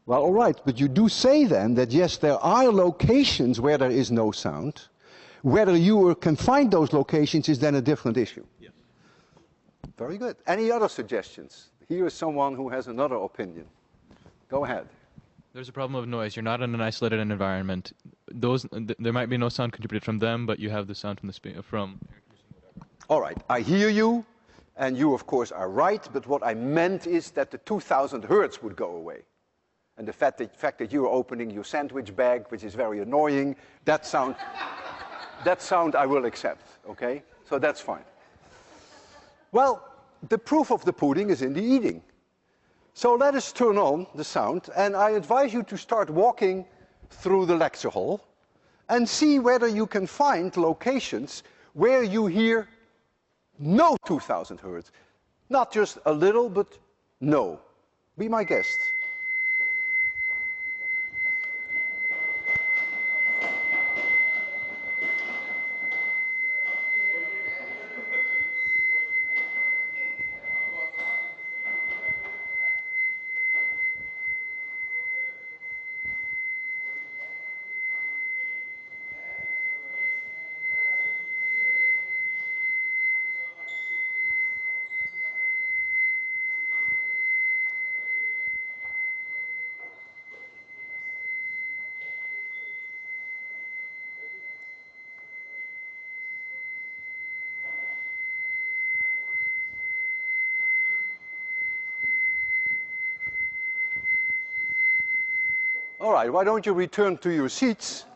Well, all right, but you do say then that yes, there are locations where there is no sound. Whether you can find those locations is then a different issue. Yes. Very good. Any other suggestions? Here is someone who has another opinion. Go ahead. There's a problem of noise. You're not in an isolated environment. There might be no sound contributed from them, but you have the sound from the from. All right, I hear you, and you of course are right, but what I meant is that the 2000 hertz would go away. And the fact that you're opening your sandwich bag, which is very annoying, that sound I will accept, okay? So that's fine. Well, the proof of the pudding is in the eating. So let us turn on the sound, and I advise you to start walking through the lecture hall and see whether you can find locations where you hear no 2000 hertz. Not just a little, but no. Be my guest. All right, why don't you return to your seats?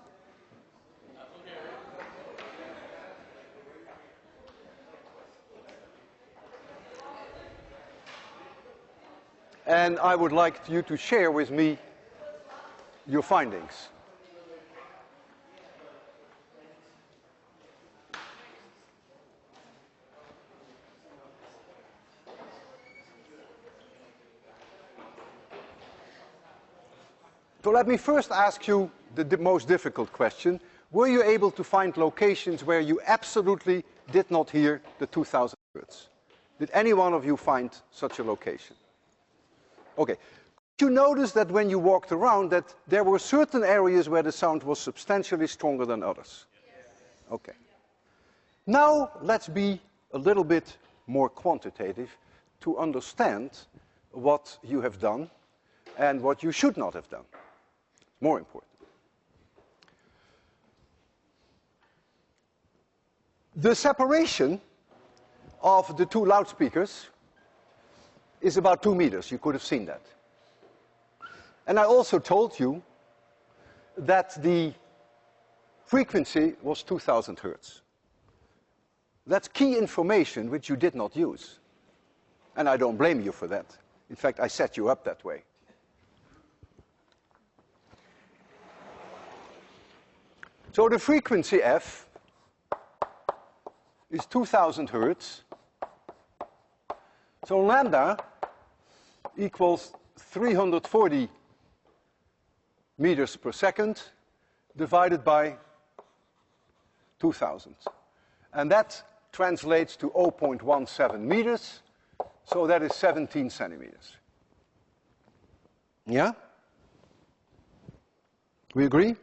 And I would like you to share with me your findings. So let me first ask you the most difficult question. Were you able to find locations where you absolutely did not hear the 2000 hertz? Did any one of you find such a location? Okay. Could you notice that when you walked around that there were certain areas where the sound was substantially stronger than others? Okay. Now let's be a little bit more quantitative to understand what you have done and what you should not have done. It's more important. The separation of the two loudspeakers is about 2 meters. You could have seen that. And I also told you that the frequency was 2000 hertz. That's key information which you did not use. And I don't blame you for that. In fact, I set you up that way. So the frequency F is 2000 hertz. So lambda equals 340 meters per second divided by 2000. And that translates to 0.17 meters, so that is 17 centimeters. Yeah? We agree?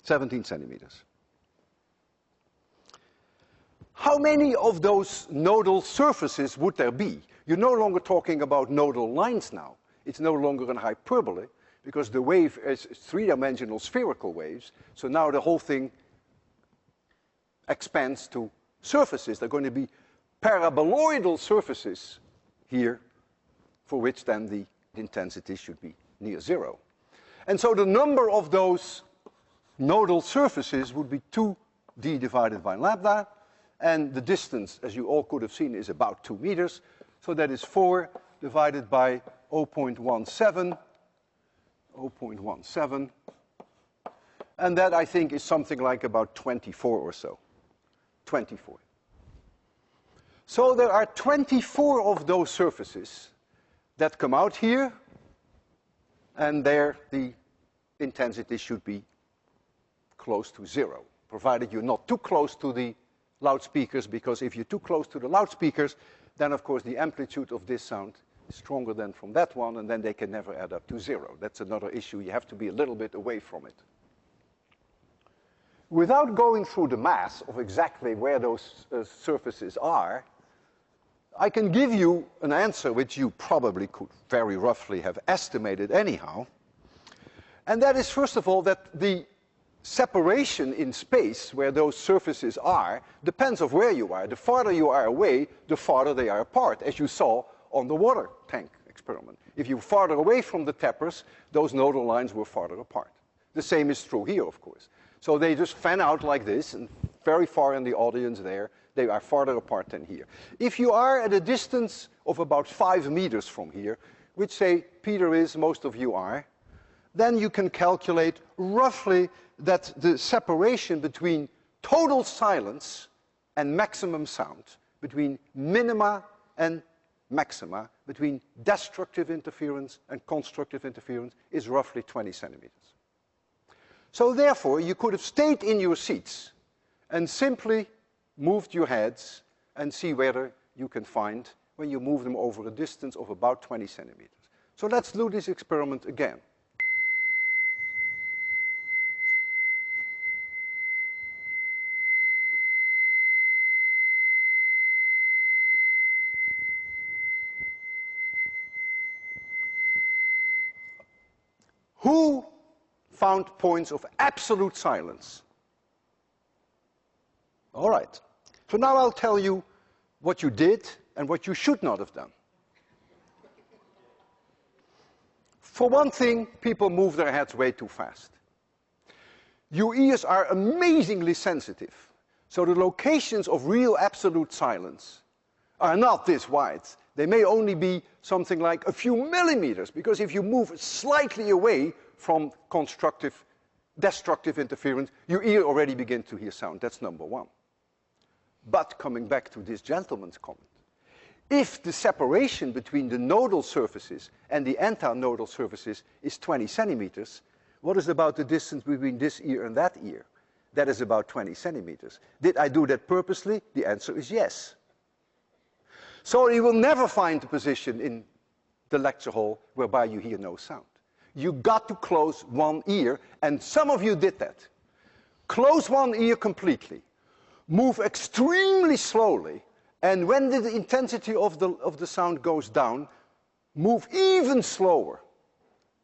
17 centimeters. How many of those nodal surfaces would there be? You're no longer talking about nodal lines now. It's no longer an hyperbole, because the wave is three-dimensional spherical waves, so now the whole thing expands to surfaces. There are going to be paraboloidal surfaces here, for which then the intensity should be near zero. And so the number of those nodal surfaces would be 2d divided by lambda, and the distance, as you all could have seen, is about 2 meters. So that is 4 divided by 0.17, and that I think is something like about 24 or so. 24. So there are 24 of those surfaces that come out here, and there the intensity should be close to zero, provided you're not too close to the loudspeakers, because if you're too close to the loudspeakers, then of course the amplitude of this sound is stronger than from that one, and then they can never add up to zero. That's another issue. You have to be a little bit away from it. Without going through the math of exactly where those surfaces are, I can give you an answer which you probably could very roughly have estimated anyhow. And that is, first of all, that the separation in space where those surfaces are depends on where you are. The farther you are away, the farther they are apart, as you saw on the water tank experiment. If you're farther away from the tappers, those nodal lines were farther apart. The same is true here, of course. So they just fan out like this, and very far in the audience there, they are farther apart than here. If you are at a distance of about 5 meters from here, which say Peter is, most of you are, then you can calculate roughly that the separation between total silence and maximum sound, between minima and maxima, between destructive interference and constructive interference, is roughly 20 centimeters. So therefore, you could have stayed in your seats and simply moved your heads and see whether you can find when you move them over a distance of about 20 centimeters. So let's do this experiment again. Who found points of absolute silence? All right. So now I'll tell you what you did and what you should not have done. For one thing, people move their heads way too fast. Your ears are amazingly sensitive. So the locations of real absolute silence are not this wide. They may only be something like a few millimeters, because if you move slightly away from destructive interference, your ear already begins to hear sound. That's number one. But coming back to this gentleman's comment, if the separation between the nodal surfaces and the antinodal surfaces is 20 centimeters, what is about the distance between this ear and that ear? That is about 20 centimeters. Did I do that purposely? The answer is yes. So you will never find a position in the lecture hall whereby you hear no sound. You got to close one ear, and some of you did that. Close one ear completely. Move extremely slowly, and when the intensity of the sound goes down, move even slower.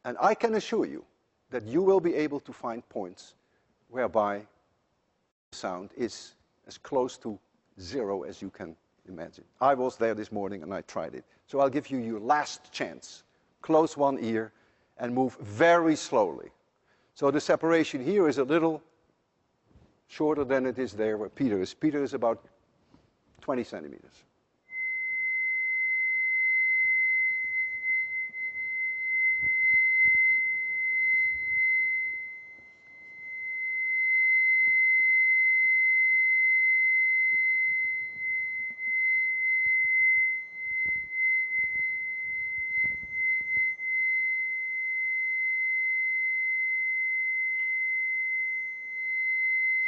And I can assure you that you will be able to find points whereby the sound is as close to zero as you can imagine. I was there this morning and I tried it. So I'll give you your last chance. Close one ear and move very slowly. So the separation here is a little shorter than it is there where Peter is. Peter is about 20 centimeters.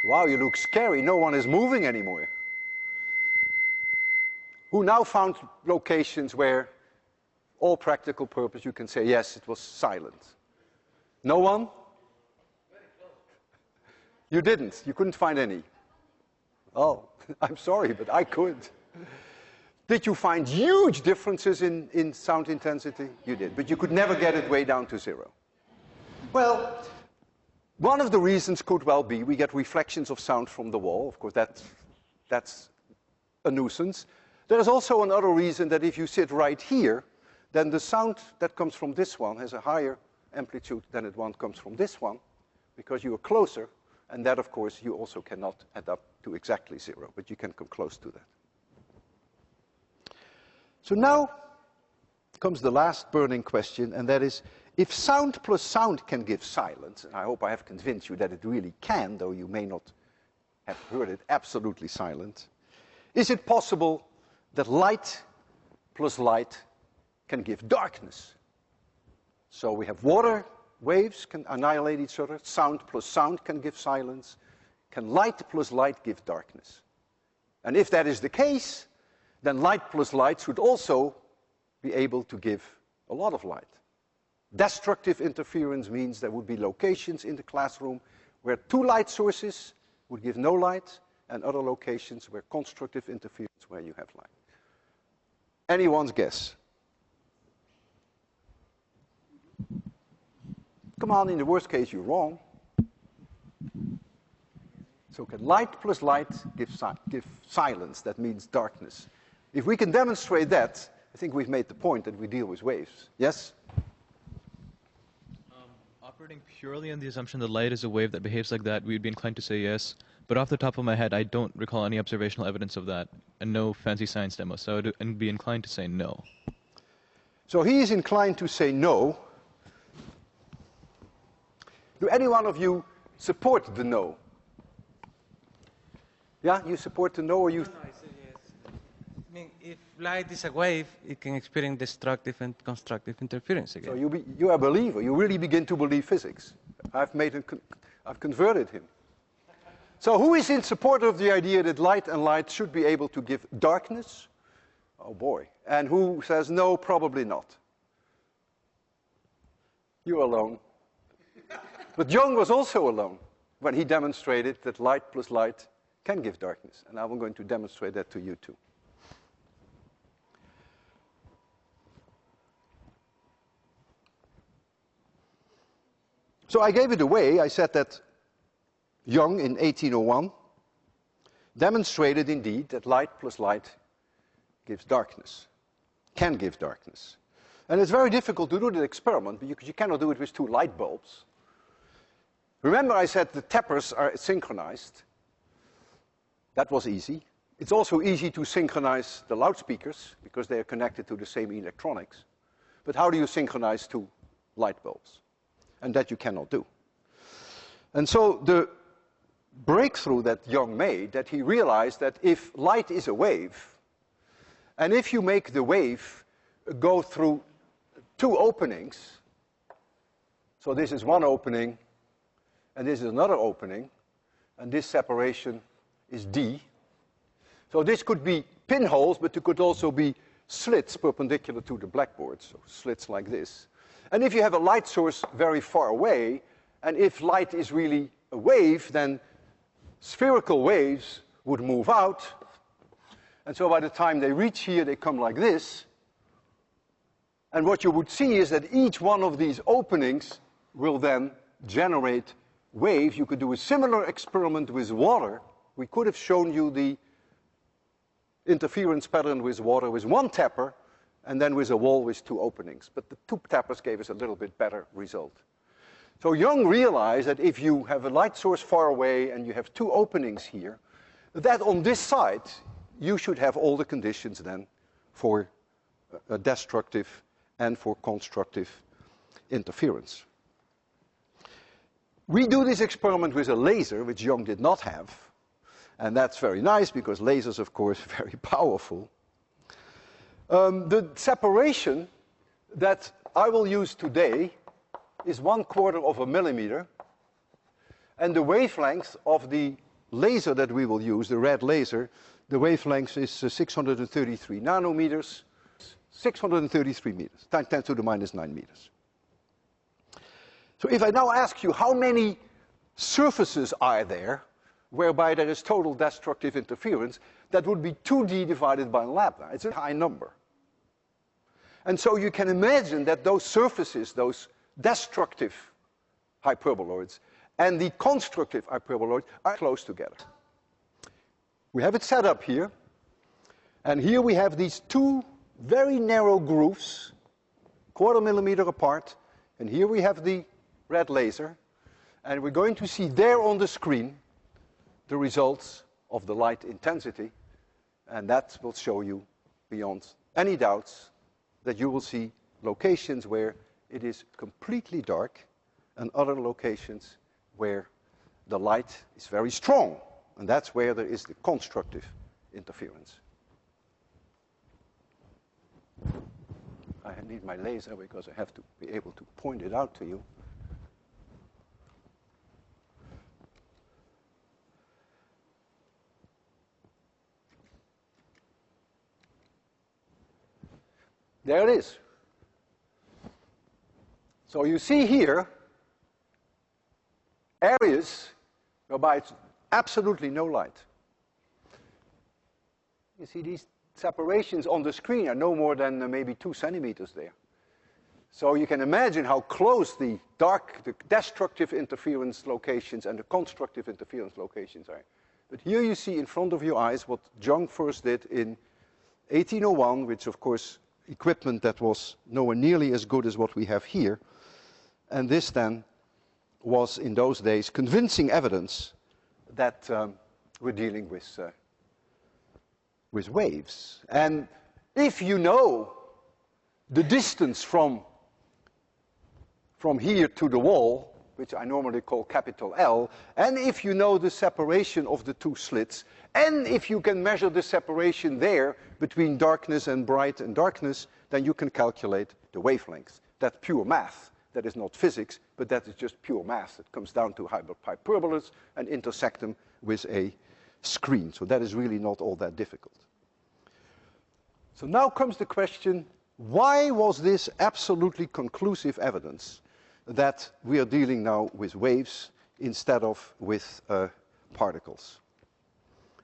Wow, you look scary. No one is moving anymore. Who now found locations where, all practical purpose, you can say, yes, it was silent? No one? You didn't. You couldn't find any. Oh, I'm sorry, but I could. Did you find huge differences in sound intensity? You did, but you could never get it way down to zero. Well, one of the reasons could well be we get reflections of sound from the wall. Of course, that's a nuisance. There is also another reason that if you sit right here, then the sound that comes from this one has a higher amplitude than the one comes from this one, because you are closer, and that, of course, you also cannot add up to exactly zero, but you can come close to that. So now comes the last burning question, and that is, if sound plus sound can give silence, and I hope I have convinced you that it really can, though you may not have heard it absolutely silent, is it possible that light plus light can give darkness? So we have water, waves can annihilate each other, sound plus sound can give silence. Can light plus light give darkness? And if that is the case, then light plus light should also be able to give a lot of light. Destructive interference means there would be locations in the classroom where two light sources would give no light, and other locations where constructive interference where you have light. Anyone's guess? Come on, in the worst case, you're wrong. So can light plus light give silence? That means darkness. If we can demonstrate that, I think we've made the point that we deal with waves. Yes? Operating purely on the assumption that light is a wave that behaves like that, we'd be inclined to say yes. But off the top of my head, I don't recall any observational evidence of that, and no fancy science demo, so I'd be inclined to say no. So he is inclined to say no. Do any one of you support the no? Yeah, you support the no, or you? No, I say yes. I mean, if light is a wave, it can experience destructive and constructive interference again. So you are a believer. You really begin to believe physics. I've converted him. So who is in support of the idea that light and light should be able to give darkness? Oh boy. And who says no, probably not? You're alone. But Young was also alone when he demonstrated that light plus light can give darkness. And I'm going to demonstrate that to you too. So I gave it away. I said that Young, in 1801, demonstrated indeed that light plus light gives darkness, can give darkness. And it's very difficult to do the experiment because you cannot do it with two light bulbs. Remember I said the tappers are synchronized. That was easy. It's also easy to synchronize the loudspeakers because they are connected to the same electronics. But how do you synchronize two light bulbs? And that you cannot do. And so the breakthrough that Young made, that he realized that if light is a wave, and if you make the wave go through two openings, so this is one opening, and this is another opening, and this separation is D. So this could be pinholes, but it could also be slits perpendicular to the blackboard, so slits like this. And if you have a light source very far away, and if light is really a wave, then spherical waves would move out. And so by the time they reach here, they come like this. And what you would see is that each one of these openings will then generate waves. You could do a similar experiment with water. We could have shown you the interference pattern with water with one tapper, and then with a wall with two openings. But the two tappers gave us a little bit better result. So Young realized that if you have a light source far away and you have two openings here, that on this side you should have all the conditions then for destructive and for constructive interference. We do this experiment with a laser, which Young did not have. And that's very nice because lasers, of course, are very powerful. The separation that I will use today is 1/4 of a millimeter. And the wavelength of the laser that we will use, the red laser, the wavelength is 633 nanometers, 633 meters, 10 to the minus 9 meters. So if I now ask you how many surfaces are there whereby there is total destructive interference, that would be 2D divided by lambda. It's a high number. And so you can imagine that those surfaces, those destructive hyperboloids and the constructive hyperboloid are close together. We have it set up here, and here we have these two very narrow grooves, 1/4 millimeter apart, and here we have the red laser, and we're going to see there on the screen the results of the light intensity, and that will show you beyond any doubts that you will see locations where it is completely dark and other locations where the light is very strong, and that's where there is the constructive interference. I need my laser because I have to be able to point it out to you. There it is. So you see here areas whereby it's absolutely no light. You see these separations on the screen are no more than maybe 2 centimeters there. So you can imagine how close the destructive interference locations and the constructive interference locations are. But here you see in front of your eyes what Young first did in 1801, which of course equipment that was nowhere nearly as good as what we have here. And this then was in those days convincing evidence that we're dealing with waves. And if you know the distance from here to the wall, which I normally call capital L, and if you know the separation of the two slits, and if you can measure the separation there between darkness and bright and darkness, then you can calculate the wavelength. That's pure math. That is not physics, but that is just pure math. It comes down to hyperbolas and intersect them with a screen. So that is really not all that difficult. So now comes the question, why was this absolutely conclusive evidence that we are dealing now with waves instead of with particles?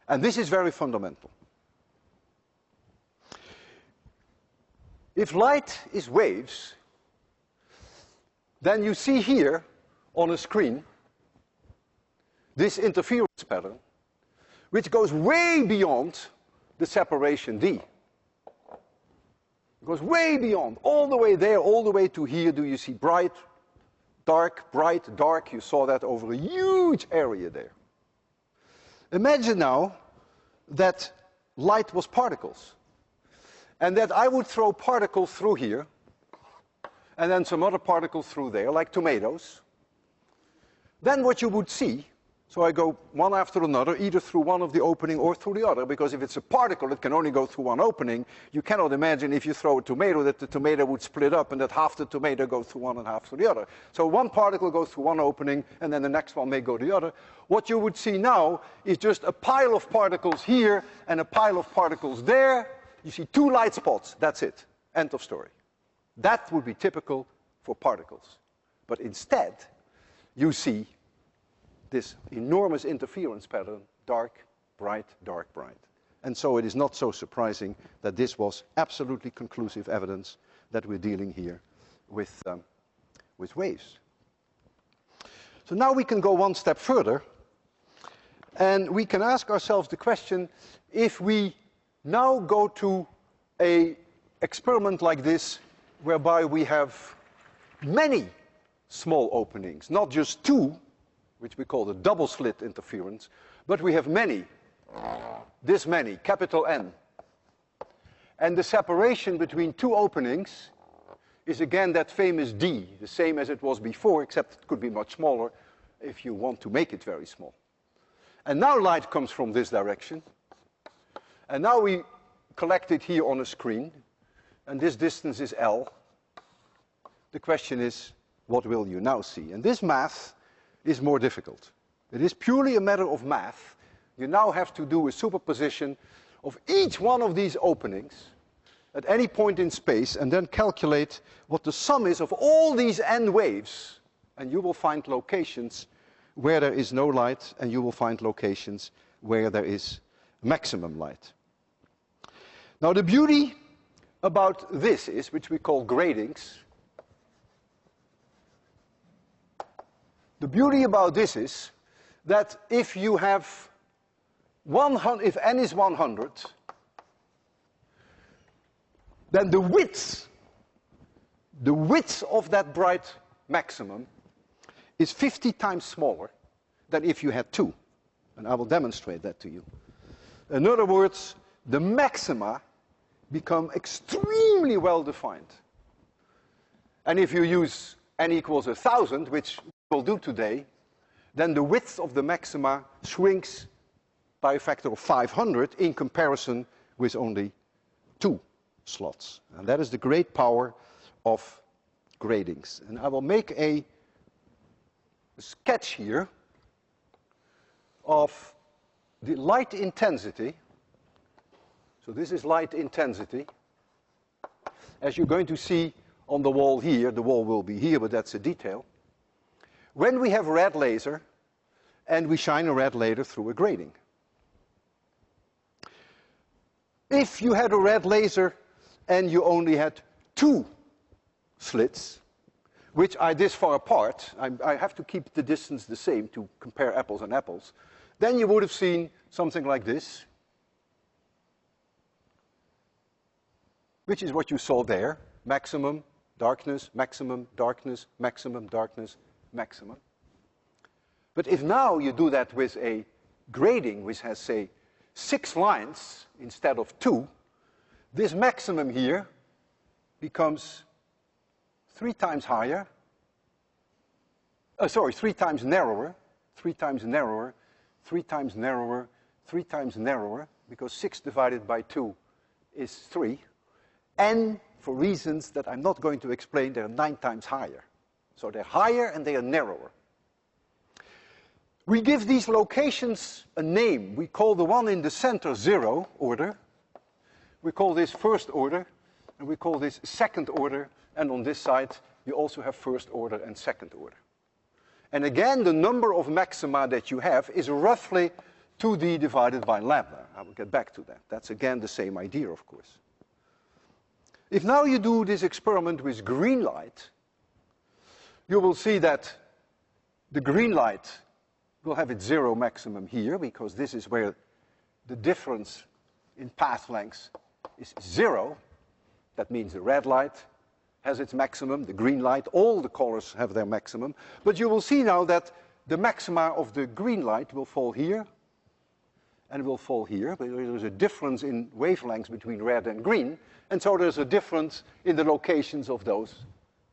And this is very fundamental. If light is waves, then you see here on a screen this interference pattern, which goes way beyond the separation D. It goes way beyond, all the way there, all the way to here. Do you see bright, dark, bright, dark? You saw that over a huge area there. Imagine now that light was particles, and that I would throw particles through here, and then some other particles through there, like tomatoes. Then what you would see, so I go one after another, either through one of the opening or through the other, because if it's a particle, it can only go through one opening. You cannot imagine if you throw a tomato that the tomato would split up and that half the tomato goes through one and half through the other. So one particle goes through one opening, and then the next one may go the other. What you would see now is just a pile of particles here and a pile of particles there. You see two light spots, that's it. End of story. That would be typical for particles. But instead, you see this enormous interference pattern, dark, bright, dark, bright. And so it is not so surprising that this was absolutely conclusive evidence that we're dealing here with waves. So now we can go one step further, and we can ask ourselves the question, if we now go to an experiment like this, whereby we have many small openings, not just two, which we call the double slit interference, but we have many, this many, capital N. And the separation between two openings is again that famous D, the same as it was before, except it could be much smaller if you want to make it very small. And now light comes from this direction, and now we collect it here on a screen, and this distance is L. The question is, what will you now see? And this math is more difficult. It is purely a matter of math. You now have to do a superposition of each one of these openings at any point in space, and then calculate what the sum is of all these n waves, and you will find locations where there is no light, and you will find locations where there is maximum light. Now the beauty about this is, which we call gradings, the beauty about this is that if you have 100, if n is 100, then the width of that bright maximum is 50 times smaller than if you had 2. And I will demonstrate that to you. In other words, the maxima become extremely well defined. And if you use n equals 1,000, which we'll do today, then the width of the maxima shrinks by a factor of 500 in comparison with only 2 slots. And that is the great power of gradings. And I will make a sketch here of the light intensity. So this is light intensity. As you're going to see on the wall here, the wall will be here, but that's a detail. When we have a red laser, and we shine a red laser through a grating. If you had a red laser and you only had 2 slits, which are this far apart, I have to keep the distance the same to compare apples and apples, then you would have seen something like this, which is what you saw there, maximum, darkness, maximum, darkness, maximum, darkness, maximum. But if now you do that with a grating which has, say, 6 lines instead of 2, this maximum here becomes 3 times higher, 3 times narrower, 3 times narrower, 3 times narrower, 3 times narrower, because 6 divided by 2 is 3. And for reasons that I'm not going to explain, they're 9 times higher. So they're higher and they are narrower. We give these locations a name. We call the one in the center 0 order. We call this first order, and we call this second order. And on this side, you also have first order and second order. And again, the number of maxima that you have is roughly 2d divided by lambda. I will get back to that. That's again the same idea, of course. If now you do this experiment with green light, you will see that the green light will have its 0 maximum here, because this is where the difference in path length is 0. That means the red light has its maximum, the green light, all the colors have their maximum. But you will see now that the maxima of the green light will fall here and will fall here. But there's a difference in wavelengths between red and green, and so there's a difference in the locations of those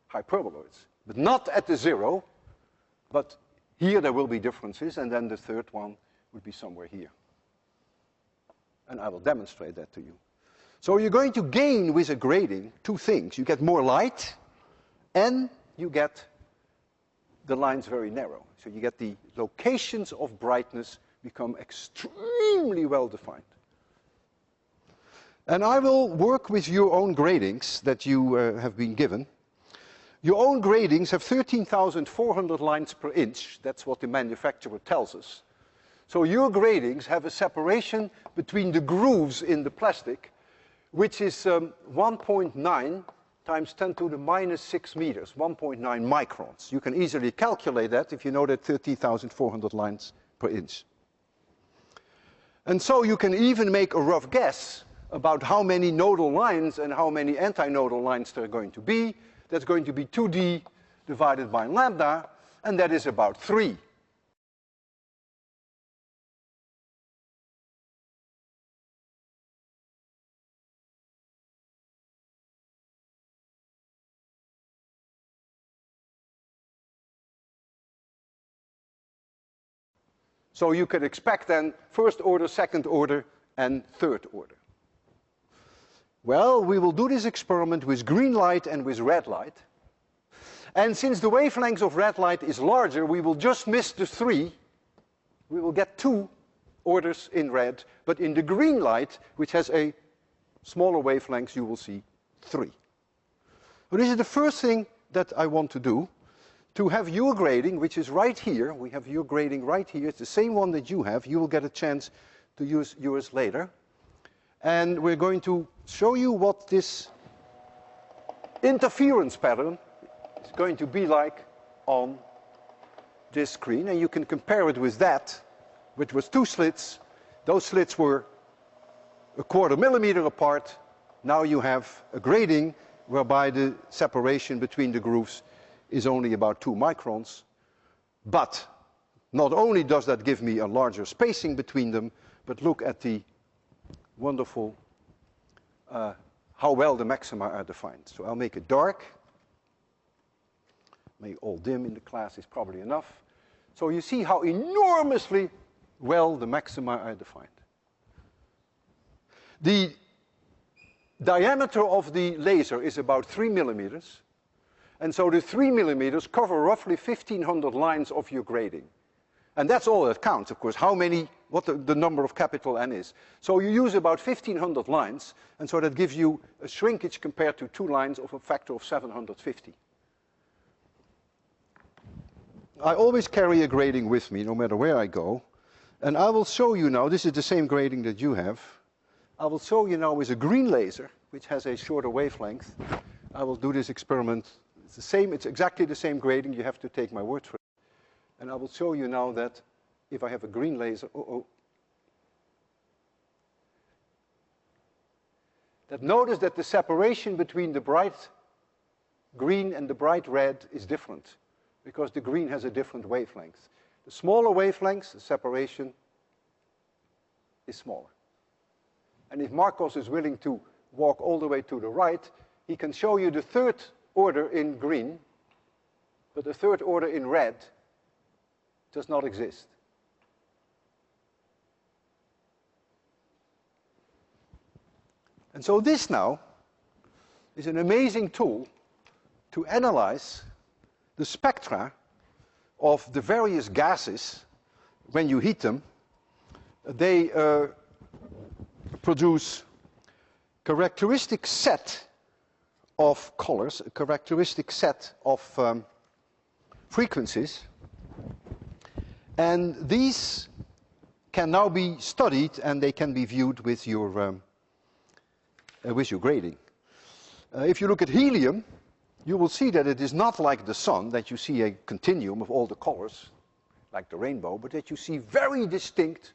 hyperboloids. But not at the zero, but here there will be differences, and then the third one would be somewhere here. And I will demonstrate that to you. So you're going to gain with a grading two things. You get more light, and you get the lines very narrow. So you get the locations of brightness become extremely well defined. And I will work with your own gradings that you have been given. Your own gradings have 13,400 lines per inch. That's what the manufacturer tells us. So your gradings have a separation between the grooves in the plastic, which is 1.9 times 10 to the minus 6 meters, 1.9 microns. You can easily calculate that if you know that 13,400 lines per inch. And so you can even make a rough guess about how many nodal lines and how many antinodal lines there are going to be. That's going to be 2d divided by lambda, and that is about 3. So you can expect then first order, second order, and third order. Well, we will do this experiment with green light and with red light. And since the wavelength of red light is larger, we will just miss the 3. We will get 2 orders in red, but in the green light, which has a smaller wavelength, you will see 3. So this is the first thing that I want to do. To have your grading, which is right here, we have your grading right here, it's the same one that you have, you will get a chance to use yours later. And we're going to show you what this interference pattern is going to be like on this screen. And you can compare it with that, which was 2 slits. Those slits were 1/4 millimeter apart. Now you have a grading whereby the separation between the grooves is only about 2 microns. But not only does that give me a larger spacing between them, but look at the wonderful, how well the maxima are defined. So I'll make it dark. Make all dim in the class is probably enough. So you see how enormously well the maxima are defined. The diameter of the laser is about 3 millimeters. And so the 3 millimeters cover roughly 1,500 lines of your grading. And that's all that counts, of course, what the number of capital N is. So you use about 1,500 lines, and so that gives you a shrinkage compared to 2 lines of a factor of 750. I always carry a grading with me, no matter where I go. And I will show you now, this is the same grading that you have. I will show you now with a green laser, which has a shorter wavelength. I will do this experiment. It's the same, it's exactly the same grading, you have to take my word for it. And I will show you now that if I have a green laser, that notice that the separation between the bright green and the bright red is different, because the green has a different wavelength. The smaller wavelengths, the separation is smaller. And if Marcos is willing to walk all the way to the right, he can show you the third order in green, but the third order in red does not exist. And so this now is an amazing tool to analyze the spectra of the various gases when you heat them. They produce characteristic set of colors, a characteristic set of frequencies. And these can now be studied and they can be viewed with your grading. If you look at helium, you will see that it is not like the sun, that you see a continuum of all the colors, like the rainbow, but that you see very distinct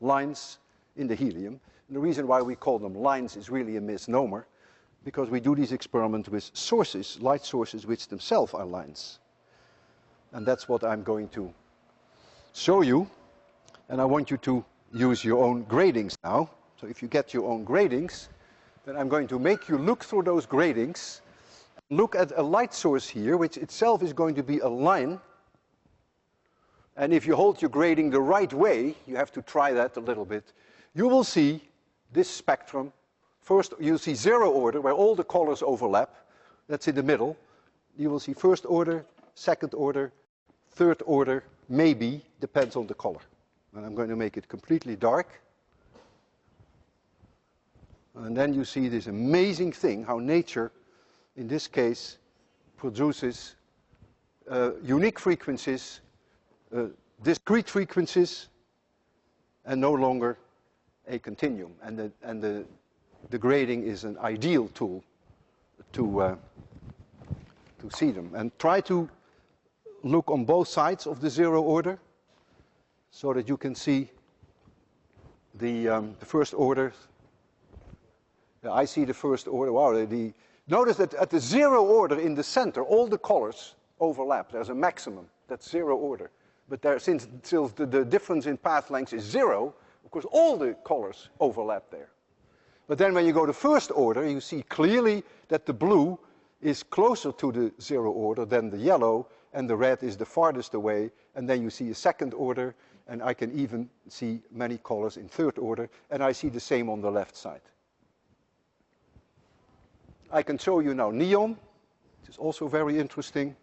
lines in the helium. And the reason why we call them lines is really a misnomer. because we do these experiments with sources, light sources, which themselves are lines. And that's what I'm going to show you. And I want you to use your own gratings now. So if you get your own gratings, then I'm going to make you look through those gratings. Look at a light source here, which itself is going to be a line. And if you hold your grating the right way, you have to try that a little bit, you will see this spectrum. First, you'll see zero order, where all the colors overlap. That's in the middle. You will see first order, second order, third order, maybe, depends on the color. And I'm going to make it completely dark. And then you see this amazing thing, how nature, in this case, produces unique frequencies, discrete frequencies, and no longer a continuum. And the grading is an ideal tool to see them. And try to look on both sides of the zero order so that you can see the first order. Yeah, I see the first order. Wow, notice that at the zero order in the center, all the colors overlap. There's a maximum. That's zero order. But since the difference in path length is zero, of course, all the colors overlap there. But then when you go to first order, you see clearly that the blue is closer to the zero order than the yellow, and the red is the farthest away. And then you see a second order, and I can even see many colors in third order, and I see the same on the left side. I can show you now neon, which is also very interesting.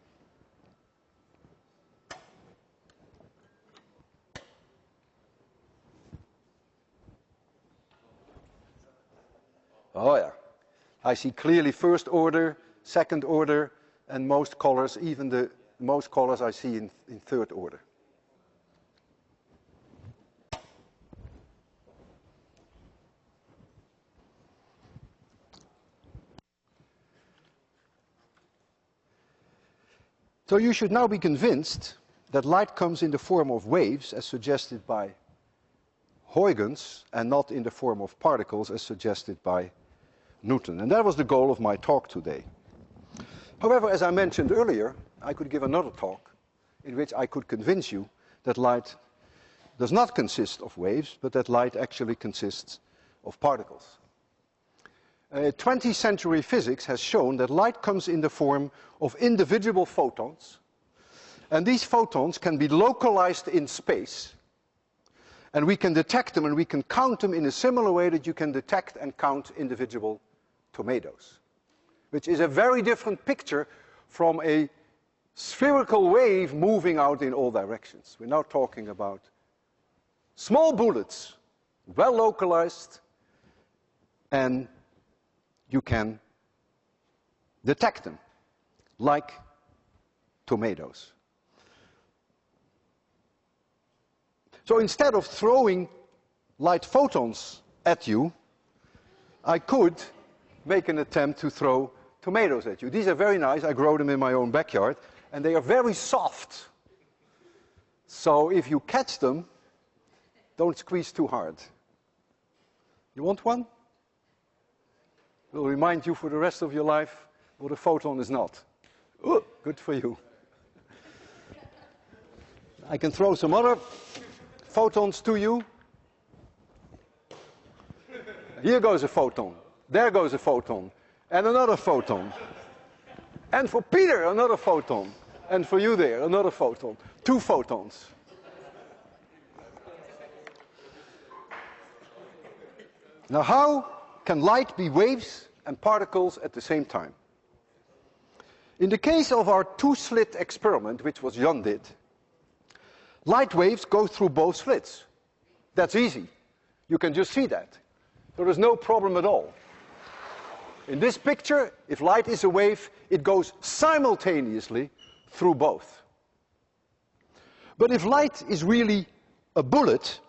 Oh yeah, I see clearly first order, second order, and most colors, even the most colors I see in third order. So you should now be convinced that light comes in the form of waves, as suggested by Huygens, and not in the form of particles, as suggested by Newton. And that was the goal of my talk today. However, as I mentioned earlier, I could give another talk in which I could convince you that light does not consist of waves, but that light actually consists of particles. 20th century physics has shown that light comes in the form of individual photons, and these photons can be localized in space, and we can detect them and we can count them in a similar way that you can detect and count individual tomatoes, which is a very different picture from a spherical wave moving out in all directions. We're now talking about small bullets, well localized, and you can detect them, like tomatoes. So instead of throwing light photons at you, I could make an attempt to throw tomatoes at you. These are very nice. I grow them in my own backyard, and they are very soft. So if you catch them, don't squeeze too hard. You want one? Will remind you for the rest of your life what a photon is not. Ooh, good for you. I can throw some other photons to you. Here goes a photon. There goes a photon. And another photon. And for Peter, another photon. And for you there, another photon. 2 photons. Now, how can light be waves and particles at the same time? In the case of our 2-slit experiment, which was Jan did, light waves go through both slits. That's easy. You can just see that. There is no problem at all. In this picture, if light is a wave, it goes simultaneously through both. But if light is really a bullet,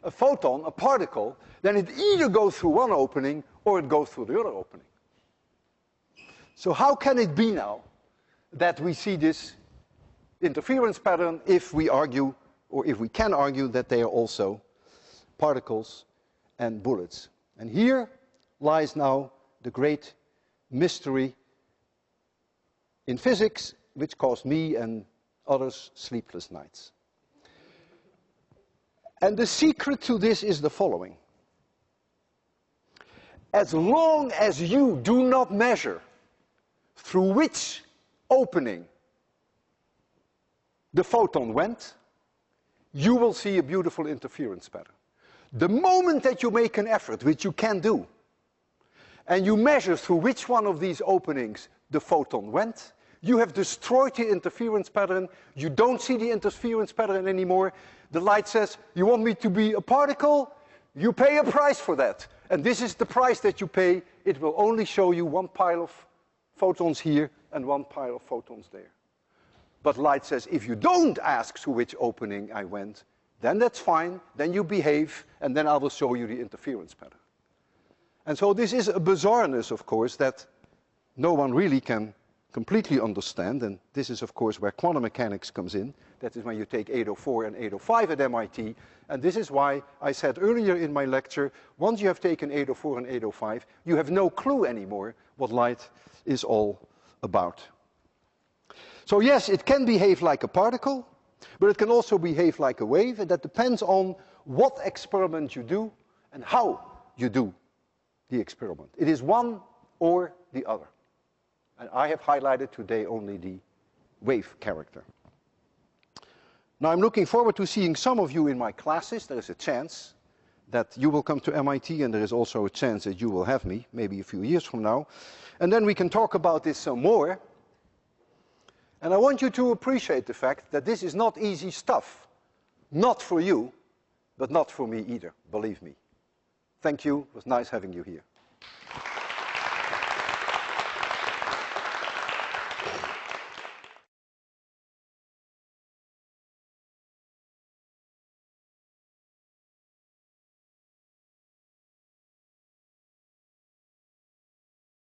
a photon, a particle, then it either goes through one opening or it goes through the other opening. So how can it be now that we see this interference pattern if we argue, or if we can argue, that they are also particles and bullets? And here lies now the great mystery in physics, which caused me and others sleepless nights. And the secret to this is the following. As long as you do not measure through which opening the photon went, you will see a beautiful interference pattern. The moment that you make an effort, which you can do, and you measure through which one of these openings the photon went, you have destroyed the interference pattern. You don't see the interference pattern anymore. The light says, you want me to be a particle? You pay a price for that. And this is the price that you pay. It will only show you one pile of photons here and one pile of photons there. But light says, if you don't ask through which opening I went, then that's fine, then you behave, and then I will show you the interference pattern. And so this is a bizarreness, of course, that no one really can completely understand, and this is, of course, where quantum mechanics comes in. That is when you take 804 and 805 at MIT, and this is why I said earlier in my lecture, once you have taken 804 and 805, you have no clue anymore what light is all about. So yes, it can behave like a particle, but it can also behave like a wave, and that depends on what experiment you do and how you do the experiment. It is one or the other. And I have highlighted today only the wave character. Now I'm looking forward to seeing some of you in my classes. There is a chance that you will come to MIT, and there is also a chance that you will have me, maybe a few years from now. And then we can talk about this some more. And I want you to appreciate the fact that this is not easy stuff. Not for you, but not for me either, believe me. Thank you. It was nice having you here.